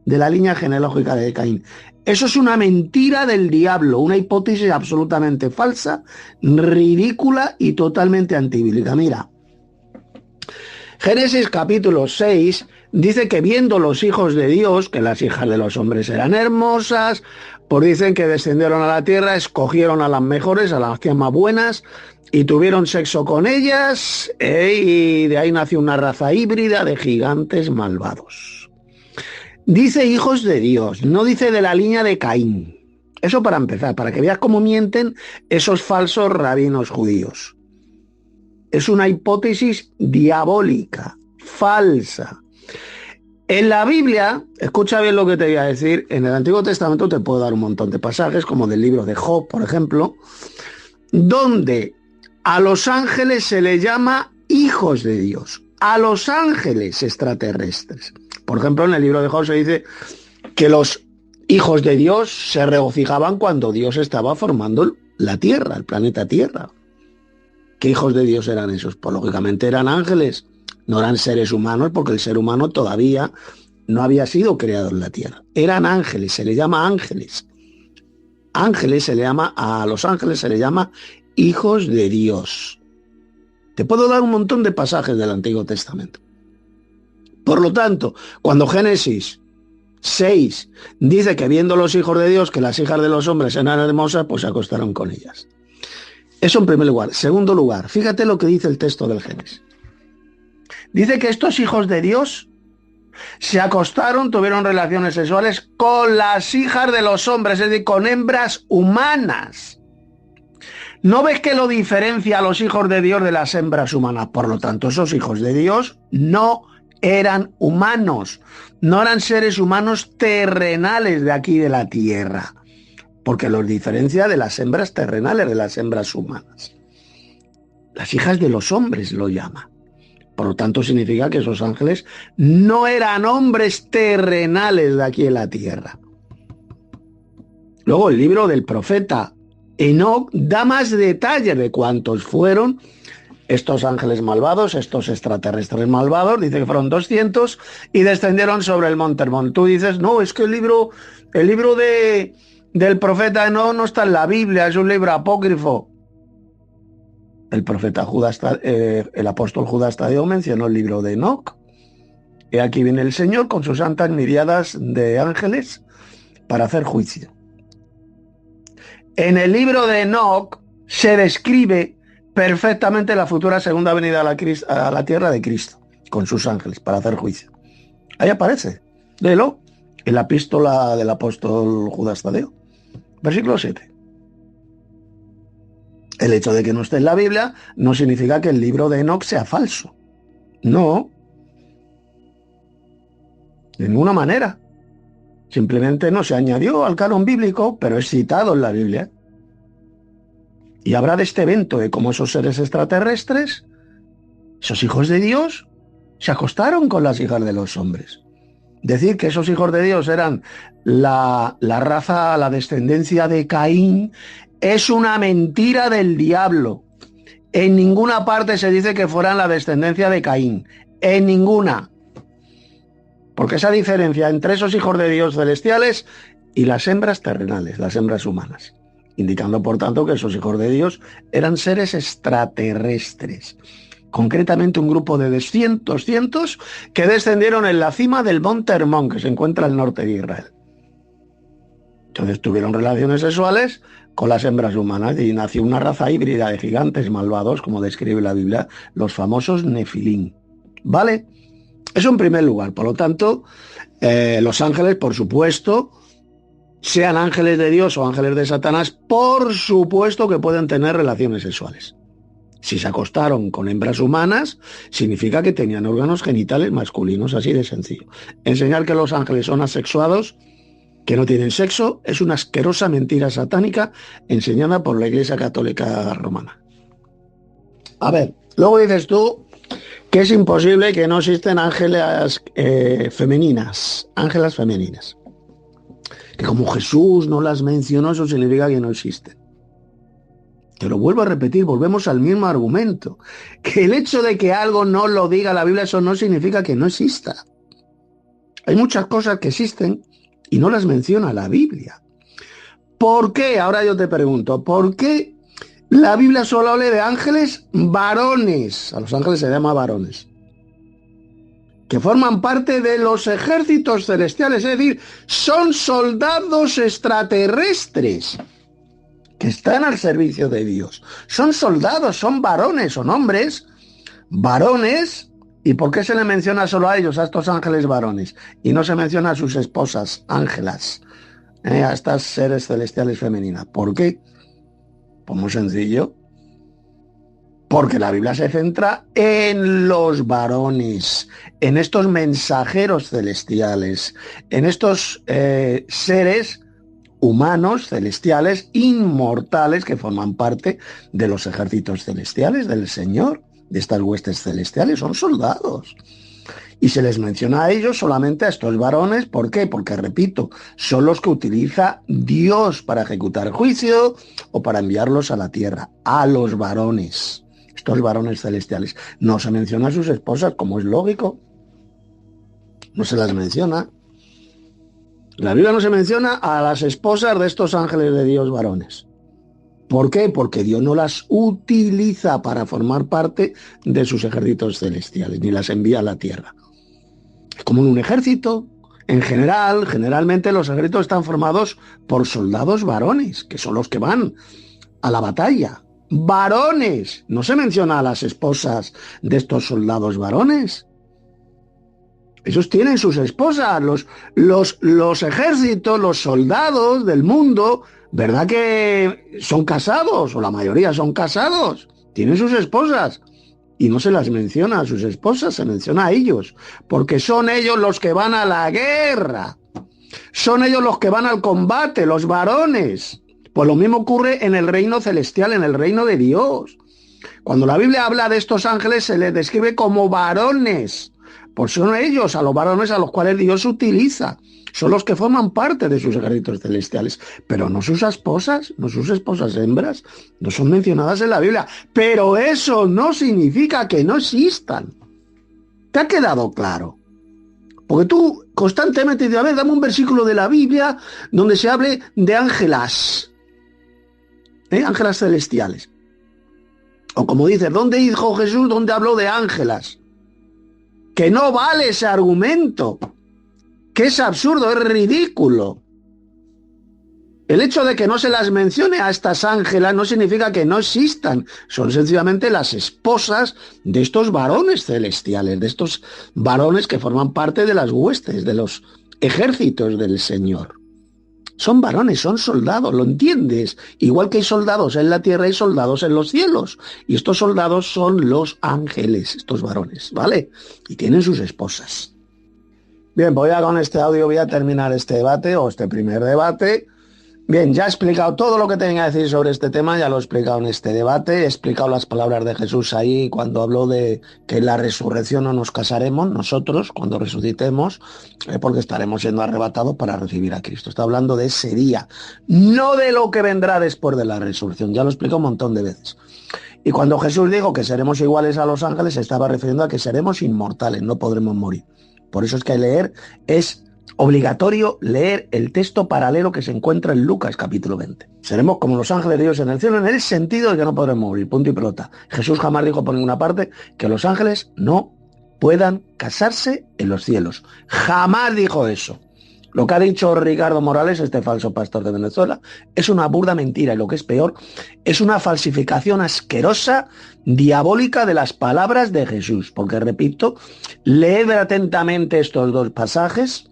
A: de la línea genealógica de Caín. Eso es una mentira del diablo, una hipótesis absolutamente falsa, ridícula y totalmente antibíblica. Mira, Génesis capítulo 6 dice que viendo los hijos de Dios, que las hijas de los hombres eran hermosas, pues dicen que descendieron a la tierra, escogieron a las mejores, a las que más buenas, y tuvieron sexo con ellas, y de ahí nació una raza híbrida de gigantes malvados. Dice hijos de Dios, no dice de la línea de Caín. Eso para empezar, para que veas cómo mienten esos falsos rabinos judíos. Es una hipótesis diabólica, falsa. En la Biblia, escucha bien lo que te voy a decir, en el Antiguo Testamento te puedo dar un montón de pasajes, como del libro de Job, por ejemplo, donde a los ángeles se les llama hijos de Dios, a los ángeles extraterrestres. Por ejemplo, en el libro de Job se dice que los hijos de Dios se regocijaban cuando Dios estaba formando la Tierra, el planeta Tierra. ¿Qué hijos de Dios eran esos? Pues lógicamente eran ángeles, no eran seres humanos, porque el ser humano todavía no había sido creado en la Tierra. Eran ángeles, se les llama ángeles. Ángeles se le llama, a los ángeles se les llama hijos de Dios. Te puedo dar un montón de pasajes del Antiguo Testamento. Por lo tanto, cuando Génesis 6 dice que viendo los hijos de Dios que las hijas de los hombres eran hermosas, pues se acostaron con ellas. Eso en primer lugar. Segundo lugar, fíjate lo que dice el texto del Génesis. Dice que estos hijos de Dios se acostaron, tuvieron relaciones sexuales con las hijas de los hombres, es decir, con hembras humanas. ¿No ves que lo diferencia a los hijos de Dios de las hembras humanas? Por lo tanto, esos hijos de Dios no eran humanos, no eran seres humanos terrenales de aquí de la tierra, porque los diferencia de las hembras terrenales, de las hembras humanas. Las hijas de los hombres lo llama. Por lo tanto, significa que esos ángeles no eran hombres terrenales de aquí en la tierra. Luego, el libro del profeta Enoc da más detalles de cuántos fueron estos ángeles malvados, estos extraterrestres malvados. Dice que fueron 200 y descendieron sobre el monte Hermón. Tú dices, no, es que el libro del profeta Enoc no está en la Biblia, es un libro apócrifo. El profeta Judas, el apóstol Judas Tadeo mencionó el libro de Enoc. Y aquí viene el Señor con sus santas miríadas de ángeles para hacer juicio. En el libro de Enoc se describe perfectamente la futura segunda venida a la tierra de Cristo, con sus ángeles, para hacer juicio. Ahí aparece, léelo, en la epístola del apóstol Judas Tadeo, versículo 7. El hecho de que no esté en la Biblia no significa que el libro de Enoc sea falso. No. De ninguna manera. Simplemente no se añadió al canon bíblico, pero es citado en la Biblia. Y habrá de este evento de cómo esos seres extraterrestres, esos hijos de Dios, se acostaron con las hijas de los hombres. Decir que esos hijos de Dios eran la raza, la descendencia de Caín, es una mentira del diablo. En ninguna parte se dice que fueran la descendencia de Caín. En ninguna. Porque esa diferencia entre esos hijos de Dios celestiales y las hembras terrenales, las hembras humanas, indicando por tanto que esos hijos de Dios eran seres extraterrestres, concretamente un grupo de 200 que descendieron en la cima del monte Hermón, que se encuentra al norte de Israel. Entonces tuvieron relaciones sexuales con las hembras humanas y nació una raza híbrida de gigantes malvados, como describe la Biblia, los famosos Nefilín. ¿Vale? Eso en primer lugar. Por lo tanto, los ángeles, por supuesto, sean ángeles de Dios o ángeles de Satanás, por supuesto que pueden tener relaciones sexuales. Si se acostaron con hembras humanas, significa que tenían órganos genitales masculinos, así de sencillo. Enseñar que los ángeles son asexuados, que no tienen sexo, es una asquerosa mentira satánica enseñada por la Iglesia Católica Romana. A ver, luego dices tú que es imposible que no existen ángeles femeninas, ángelas femeninas. Que como Jesús no las mencionó, eso significa que no existen. Te lo vuelvo a repetir, volvemos al mismo argumento. Que el hecho de que algo no lo diga la Biblia, eso no significa que no exista. Hay muchas cosas que existen y no las menciona la Biblia. ¿Por qué? Ahora yo te pregunto, ¿por qué la Biblia solo habla de ángeles varones? A los ángeles se llama varones. Que forman parte de los ejércitos celestiales, es decir, son soldados extraterrestres que están al servicio de Dios. Son soldados, son varones, son hombres, varones. ¿Y por qué se le menciona solo a ellos, a estos ángeles varones? Y no se menciona a sus esposas, ángelas, a estas seres celestiales femeninas. ¿Por qué? Pues muy sencillo. Porque la Biblia se centra en los varones, en estos mensajeros celestiales, en estos seres humanos, celestiales, inmortales, que forman parte de los ejércitos celestiales del Señor, de estas huestes celestiales. Son soldados. Y se les menciona a ellos solamente a estos varones. ¿Por qué? Porque, repito, son los que utiliza Dios para ejecutar juicio o para enviarlos a la tierra, a los varones. Estos varones celestiales. No se menciona a sus esposas, como es lógico. No se las menciona. La Biblia no se menciona a las esposas de estos ángeles de Dios varones. ¿Por qué? Porque Dios no las utiliza para formar parte de sus ejércitos celestiales, ni las envía a la tierra. Es como en un ejército. En general, generalmente los ejércitos están formados por soldados varones, que son los que van a la batalla. Varones. No se menciona a las esposas de estos soldados varones. Ellos tienen sus esposas, los ejércitos, los soldados del mundo, ¿verdad que son casados? O la mayoría son casados, tienen sus esposas. Y no se las menciona a sus esposas, se menciona a ellos, porque son ellos los que van a la guerra. Son ellos los que van al combate, los varones. Pues lo mismo ocurre en el reino celestial, en el reino de Dios. Cuando la Biblia habla de estos ángeles, se les describe como varones. Pues son ellos, a los varones a los cuales Dios utiliza. Son los que forman parte de sus ejércitos celestiales, pero no sus esposas, no sus esposas hembras, no son mencionadas en la Biblia. Pero eso no significa que no existan. ¿Te ha quedado claro? Porque tú constantemente dices, a ver, dame un versículo de la Biblia donde se hable de ángelas, ángelas celestiales. O como dices, ¿dónde dijo Jesús? ¿Dónde habló de ángelas? Que no vale ese argumento, que es absurdo, es ridículo. El hecho de que no se las mencione a estas ángelas no significa que no existan. Son sencillamente las esposas de estos varones celestiales, de estos varones que forman parte de las huestes, de los ejércitos del Señor. Son varones, son soldados, ¿lo entiendes? Igual que hay soldados en la tierra, hay soldados en los cielos. Y estos soldados son los ángeles, estos varones, ¿vale? Y tienen sus esposas. Bien, pues ya con este audio voy a terminar este debate, o este primer debate. Bien, ya he explicado todo lo que tenía que decir sobre este tema, ya lo he explicado en este debate, he explicado las palabras de Jesús ahí cuando habló de que en la resurrección no nos casaremos nosotros cuando resucitemos, porque estaremos siendo arrebatados para recibir a Cristo. Está hablando de ese día, no de lo que vendrá después de la resurrección, ya lo he explicado un montón de veces. Y cuando Jesús dijo que seremos iguales a los ángeles, se estaba refiriendo a que seremos inmortales, no podremos morir. Por eso es que leer es obligatorio leer el texto paralelo que se encuentra en Lucas capítulo 20. Seremos como los ángeles de Dios en el cielo en el sentido de que no podremos morir, punto y pelota. Jesús jamás dijo por ninguna parte que los ángeles no puedan casarse en los cielos. Jamás dijo eso. Lo que ha dicho Ricardo Morales, este falso pastor de Venezuela, es una burda mentira y lo que es peor, es una falsificación asquerosa, diabólica de las palabras de Jesús. Porque, repito, leed atentamente estos dos pasajes,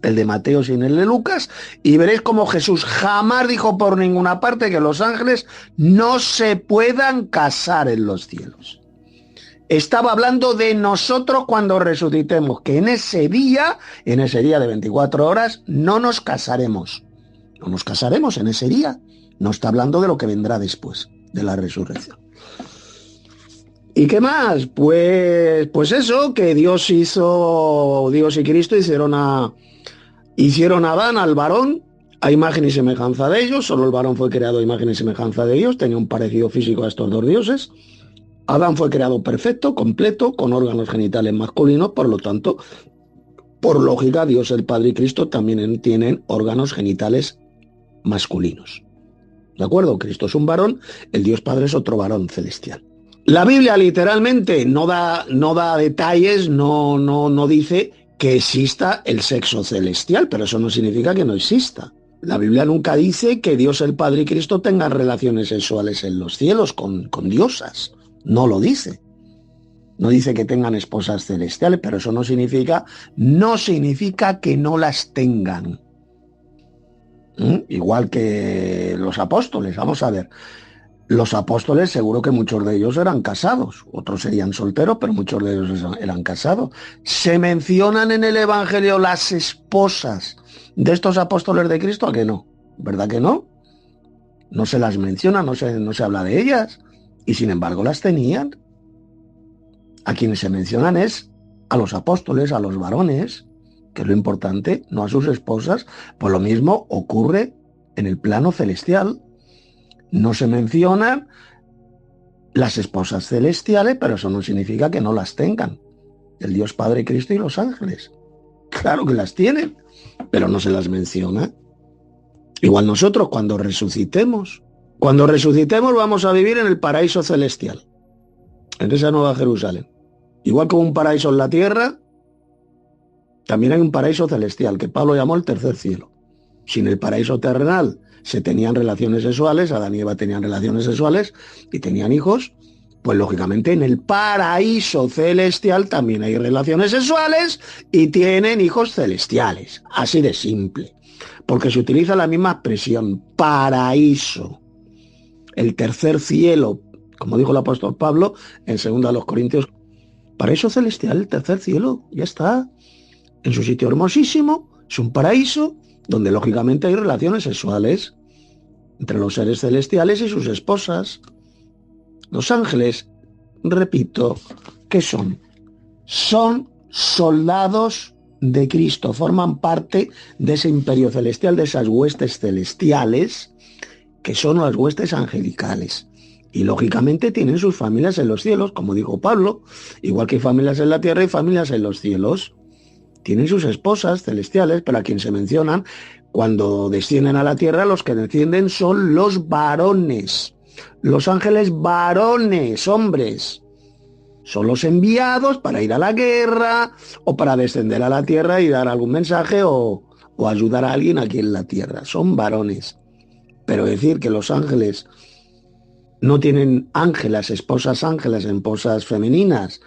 A: el de Mateo y el de Lucas, y veréis cómo Jesús jamás dijo por ninguna parte que los ángeles no se puedan casar en los cielos. Estaba hablando de nosotros cuando resucitemos, que en ese día de 24 horas, no nos casaremos. No nos casaremos en ese día. No está hablando de lo que vendrá después de la resurrección. ¿Y qué más? Pues eso, que Dios y Cristo hicieron a Adán, al varón, a imagen y semejanza de ellos. Solo el varón fue creado a imagen y semejanza de Dios. Tenía un parecido físico a estos dos dioses. Adán fue creado perfecto, completo, con órganos genitales masculinos. Por lo tanto, por lógica, Dios el Padre y Cristo también tienen órganos genitales masculinos. ¿De acuerdo? Cristo es un varón, el Dios Padre es otro varón celestial. La Biblia literalmente no da detalles, no dice que exista el sexo celestial, pero eso no significa que no exista. La Biblia nunca dice que Dios el Padre y Cristo tengan relaciones sexuales en los cielos con diosas. No lo dice. No dice que tengan esposas celestiales, pero eso no significa que no las tengan. Igual que los apóstoles. Vamos a ver. Los apóstoles, seguro que muchos de ellos eran casados, otros serían solteros, pero muchos de ellos eran casados. Se mencionan en el Evangelio las esposas de estos apóstoles de Cristo, ¿a que no? ¿Verdad que no? No se las menciona, no se habla de ellas, y sin embargo las tenían. A quienes se mencionan es a los apóstoles, a los varones, que es lo importante, no a sus esposas. Pues lo mismo ocurre en el plano celestial. No se mencionan las esposas celestiales, pero eso no significa que no las tengan. El Dios Padre, Cristo y los ángeles. Claro que las tienen, pero no se las menciona. Igual nosotros cuando resucitemos vamos a vivir en el paraíso celestial, en esa nueva Jerusalén. Igual que un paraíso en la tierra, también hay un paraíso celestial, que Pablo llamó el tercer cielo. Sin el paraíso terrenal se tenían relaciones sexuales, Adán y Eva tenían relaciones sexuales y tenían hijos, pues lógicamente en el paraíso celestial también hay relaciones sexuales y tienen hijos celestiales. Así de simple. Porque se utiliza la misma expresión, paraíso. El tercer cielo, como dijo el apóstol Pablo en 2 Corintios, paraíso celestial, el tercer cielo, ya está. En su sitio hermosísimo, es un paraíso donde lógicamente hay relaciones sexuales entre los seres celestiales y sus esposas. Los ángeles, repito, ¿qué son? Son soldados de Cristo, forman parte de ese imperio celestial, de esas huestes celestiales, que son las huestes angelicales. Y lógicamente tienen sus familias en los cielos, como dijo Pablo, igual que hay familias en la tierra y familias en los cielos. Tienen sus esposas celestiales, pero a quien se mencionan, cuando descienden a la tierra, los que descienden son los varones. Los ángeles varones, hombres, son los enviados para ir a la guerra o para descender a la tierra y dar algún mensaje o ayudar a alguien aquí en la tierra. Son varones. Pero decir que los ángeles no tienen ángelas, esposas femeninas,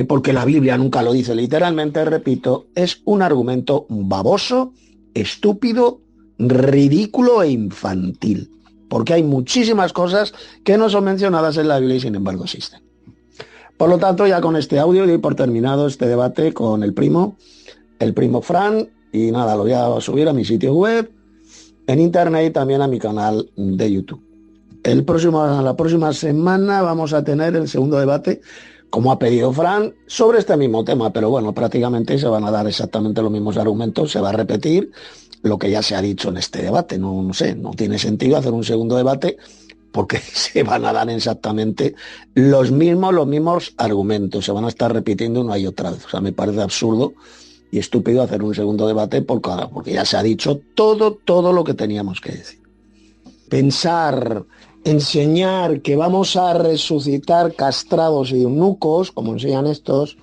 A: porque la Biblia nunca lo dice literalmente, repito, es un argumento baboso, estúpido, ridículo e infantil. Porque hay muchísimas cosas que no son mencionadas en la Biblia y sin embargo existen. Por lo tanto, ya con este audio doy por terminado este debate con el primo Fran, y nada, lo voy a subir a mi sitio web, en internet y también a mi canal de YouTube. La próxima semana vamos a tener el segundo debate, como ha pedido Fran, sobre este mismo tema, pero bueno, prácticamente se van a dar exactamente los mismos argumentos, se va a repetir lo que ya se ha dicho en este debate. No sé, no tiene sentido hacer un segundo debate porque se van a dar exactamente los mismos argumentos, se van a estar repitiendo una y otra vez. O sea, me parece absurdo y estúpido hacer un segundo debate porque ya se ha dicho todo lo que teníamos que decir. Pensar, enseñar que vamos a resucitar castrados y eunucos, como enseñan estos,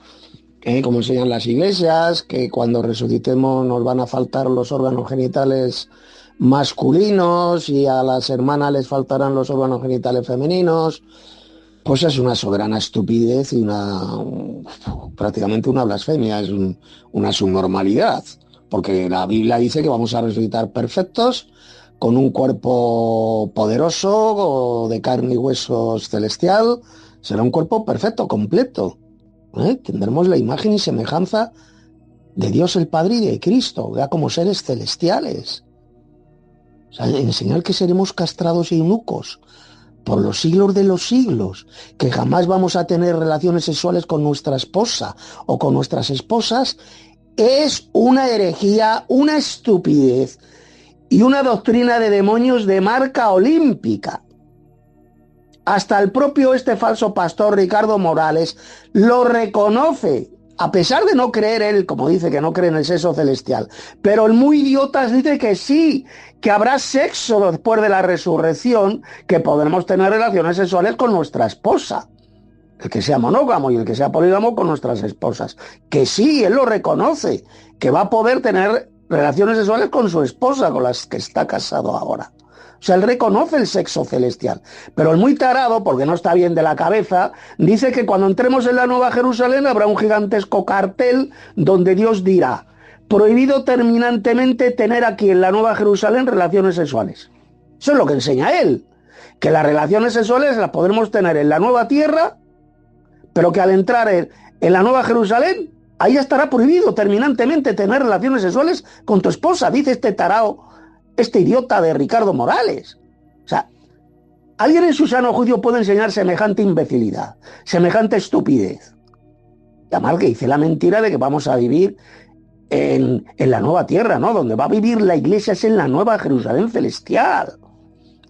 A: como enseñan las iglesias, que cuando resucitemos nos van a faltar los órganos genitales masculinos y a las hermanas les faltarán los órganos genitales femeninos, pues es una soberana estupidez y prácticamente una blasfemia, es una subnormalidad, porque la Biblia dice que vamos a resucitar perfectos, con un cuerpo poderoso o de carne y huesos celestial. Será un cuerpo perfecto, completo. Tendremos la imagen y semejanza de Dios el Padre y de Cristo, ya como seres celestiales. O sea, enseñar que seremos castrados y eunucos por los siglos de los siglos, que jamás vamos a tener relaciones sexuales con nuestra esposa o con nuestras esposas, es una herejía, una estupidez y una doctrina de demonios de marca olímpica. Hasta el propio falso pastor Ricardo Morales lo reconoce, a pesar de no creer él, como dice que no cree en el sexo celestial. Pero el muy idiota dice que sí, que habrá sexo después de la resurrección, que podremos tener relaciones sexuales con nuestra esposa. El que sea monógamo y el que sea polígamo con nuestras esposas. Que sí, él lo reconoce, que va a poder tener relaciones sexuales con su esposa, con las que está casado ahora. O sea, él reconoce el sexo celestial. Pero el muy tarado, porque no está bien de la cabeza, dice que cuando entremos en la Nueva Jerusalén habrá un gigantesco cartel donde Dios dirá: prohibido terminantemente tener aquí en la Nueva Jerusalén relaciones sexuales. Eso es lo que enseña él. Que las relaciones sexuales las podremos tener en la nueva tierra, pero que al entrar en la Nueva Jerusalén, ahí estará prohibido terminantemente tener relaciones sexuales con tu esposa, dice este tarao, este idiota de Ricardo Morales. O sea, ¿alguien en su sano juicio puede enseñar semejante imbecilidad, semejante estupidez? Y además que dice la mentira de que vamos a vivir en la nueva tierra, ¿no? Donde va a vivir la iglesia es en la Nueva Jerusalén celestial,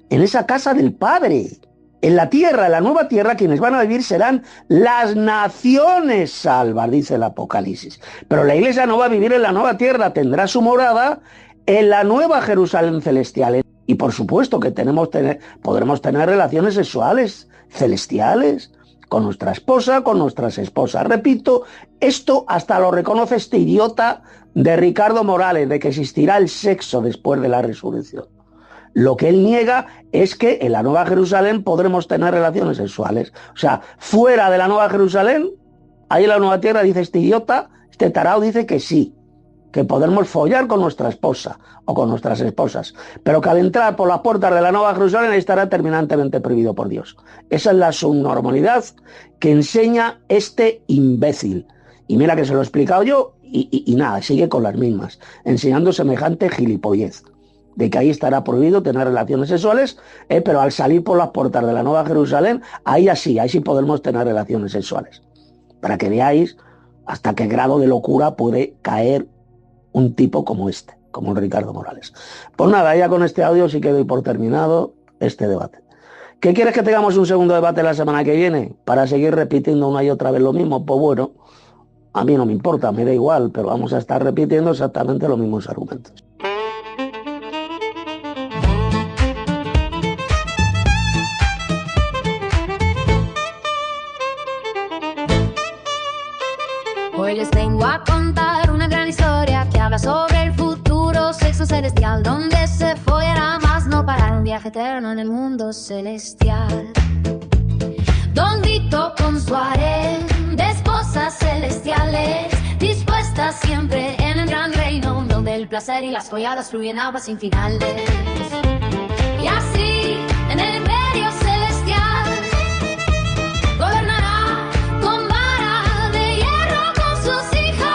A: en esa casa del Padre. En la tierra, en la nueva tierra, quienes van a vivir serán las naciones salvas, dice el Apocalipsis. Pero la iglesia no va a vivir en la nueva tierra, tendrá su morada en la nueva Jerusalén celestial. Y por supuesto que podremos tener relaciones sexuales celestiales con nuestra esposa, con nuestras esposas. Repito, esto hasta lo reconoce este idiota de Ricardo Morales, de que existirá el sexo después de la resurrección. Lo que él niega es que en la Nueva Jerusalén podremos tener relaciones sexuales. O sea, fuera de la Nueva Jerusalén, ahí en la Nueva Tierra, dice este idiota, este tarao dice que sí, que podemos follar con nuestra esposa o con nuestras esposas, pero que al entrar por las puertas de la Nueva Jerusalén estará terminantemente prohibido por Dios. Esa es la subnormalidad que enseña este imbécil. Y mira que se lo he explicado yo y nada, sigue con las mismas, enseñando semejante gilipollez, de que ahí estará prohibido tener relaciones sexuales, pero al salir por las puertas de la Nueva Jerusalén, ahí sí podemos tener relaciones sexuales. Para que veáis hasta qué grado de locura puede caer un tipo como este, como Ricardo Morales. Pues nada, ya con este audio sí que doy por terminado este debate. ¿Qué quieres que tengamos un segundo debate la semana que viene para seguir repitiendo una y otra vez lo mismo? Pues bueno, a mí no me importa, me da igual, pero vamos a estar repitiendo exactamente los mismos argumentos.
C: Hoy les vengo a contar una gran historia que habla sobre el futuro sexo celestial, donde se follará más no parar, un viaje eterno en el mundo celestial. Don Vito con su harén de esposas celestiales, dispuestas siempre en el gran reino, donde el placer y las folladas fluyen aguas sin finales. Y así, en el imperio celestial, gobernará con vara de hierro con sus hijos.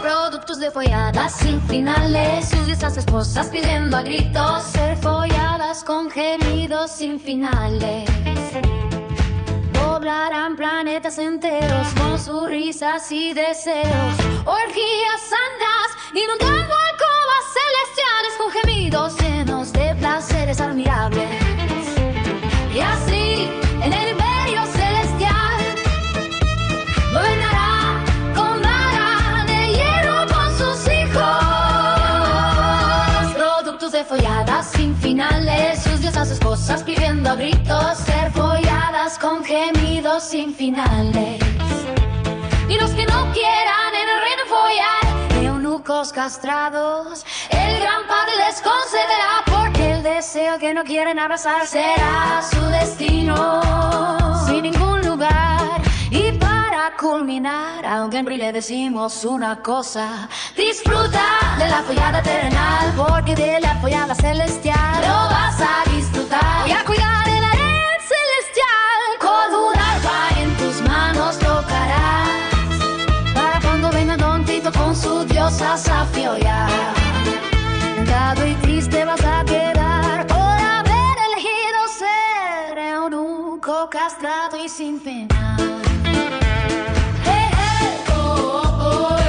C: Productos de folladas sin finales, sus diosas esposas pidiendo a gritos ser folladas con gemidos sin finales. Poblarán planetas enteros con sus risas y deseos, orgías santas inundando alcobas celestiales con gemidos llenos de placeres admirables. Y así, en el imperio celestial, gobernará con vara de hierro con sus hijos. Productos de folladas sin finales, sus diosas esposas pidiendo a gritos ser folladas con gemidos sin finales. Y los que no quieran en el reino follar, eunucos castrados, el gran padre les concederá, porque el deseo que no quieren abrazar será su destino, sin ningún lugar. Y para culminar, aunque en brille decimos una cosa, disfruta de la follada terrenal, porque de la follada celestial lo vas a disfrutar. Voy a cuidar el harén celestial, con un arpa en tus manos tocarás, para cuando venga Don Tito con su diosa a follar. Cansado y triste vas a quedar por haber elegido ser eunuco castrado y sin pena. Hey, hey, oh, oh, oh.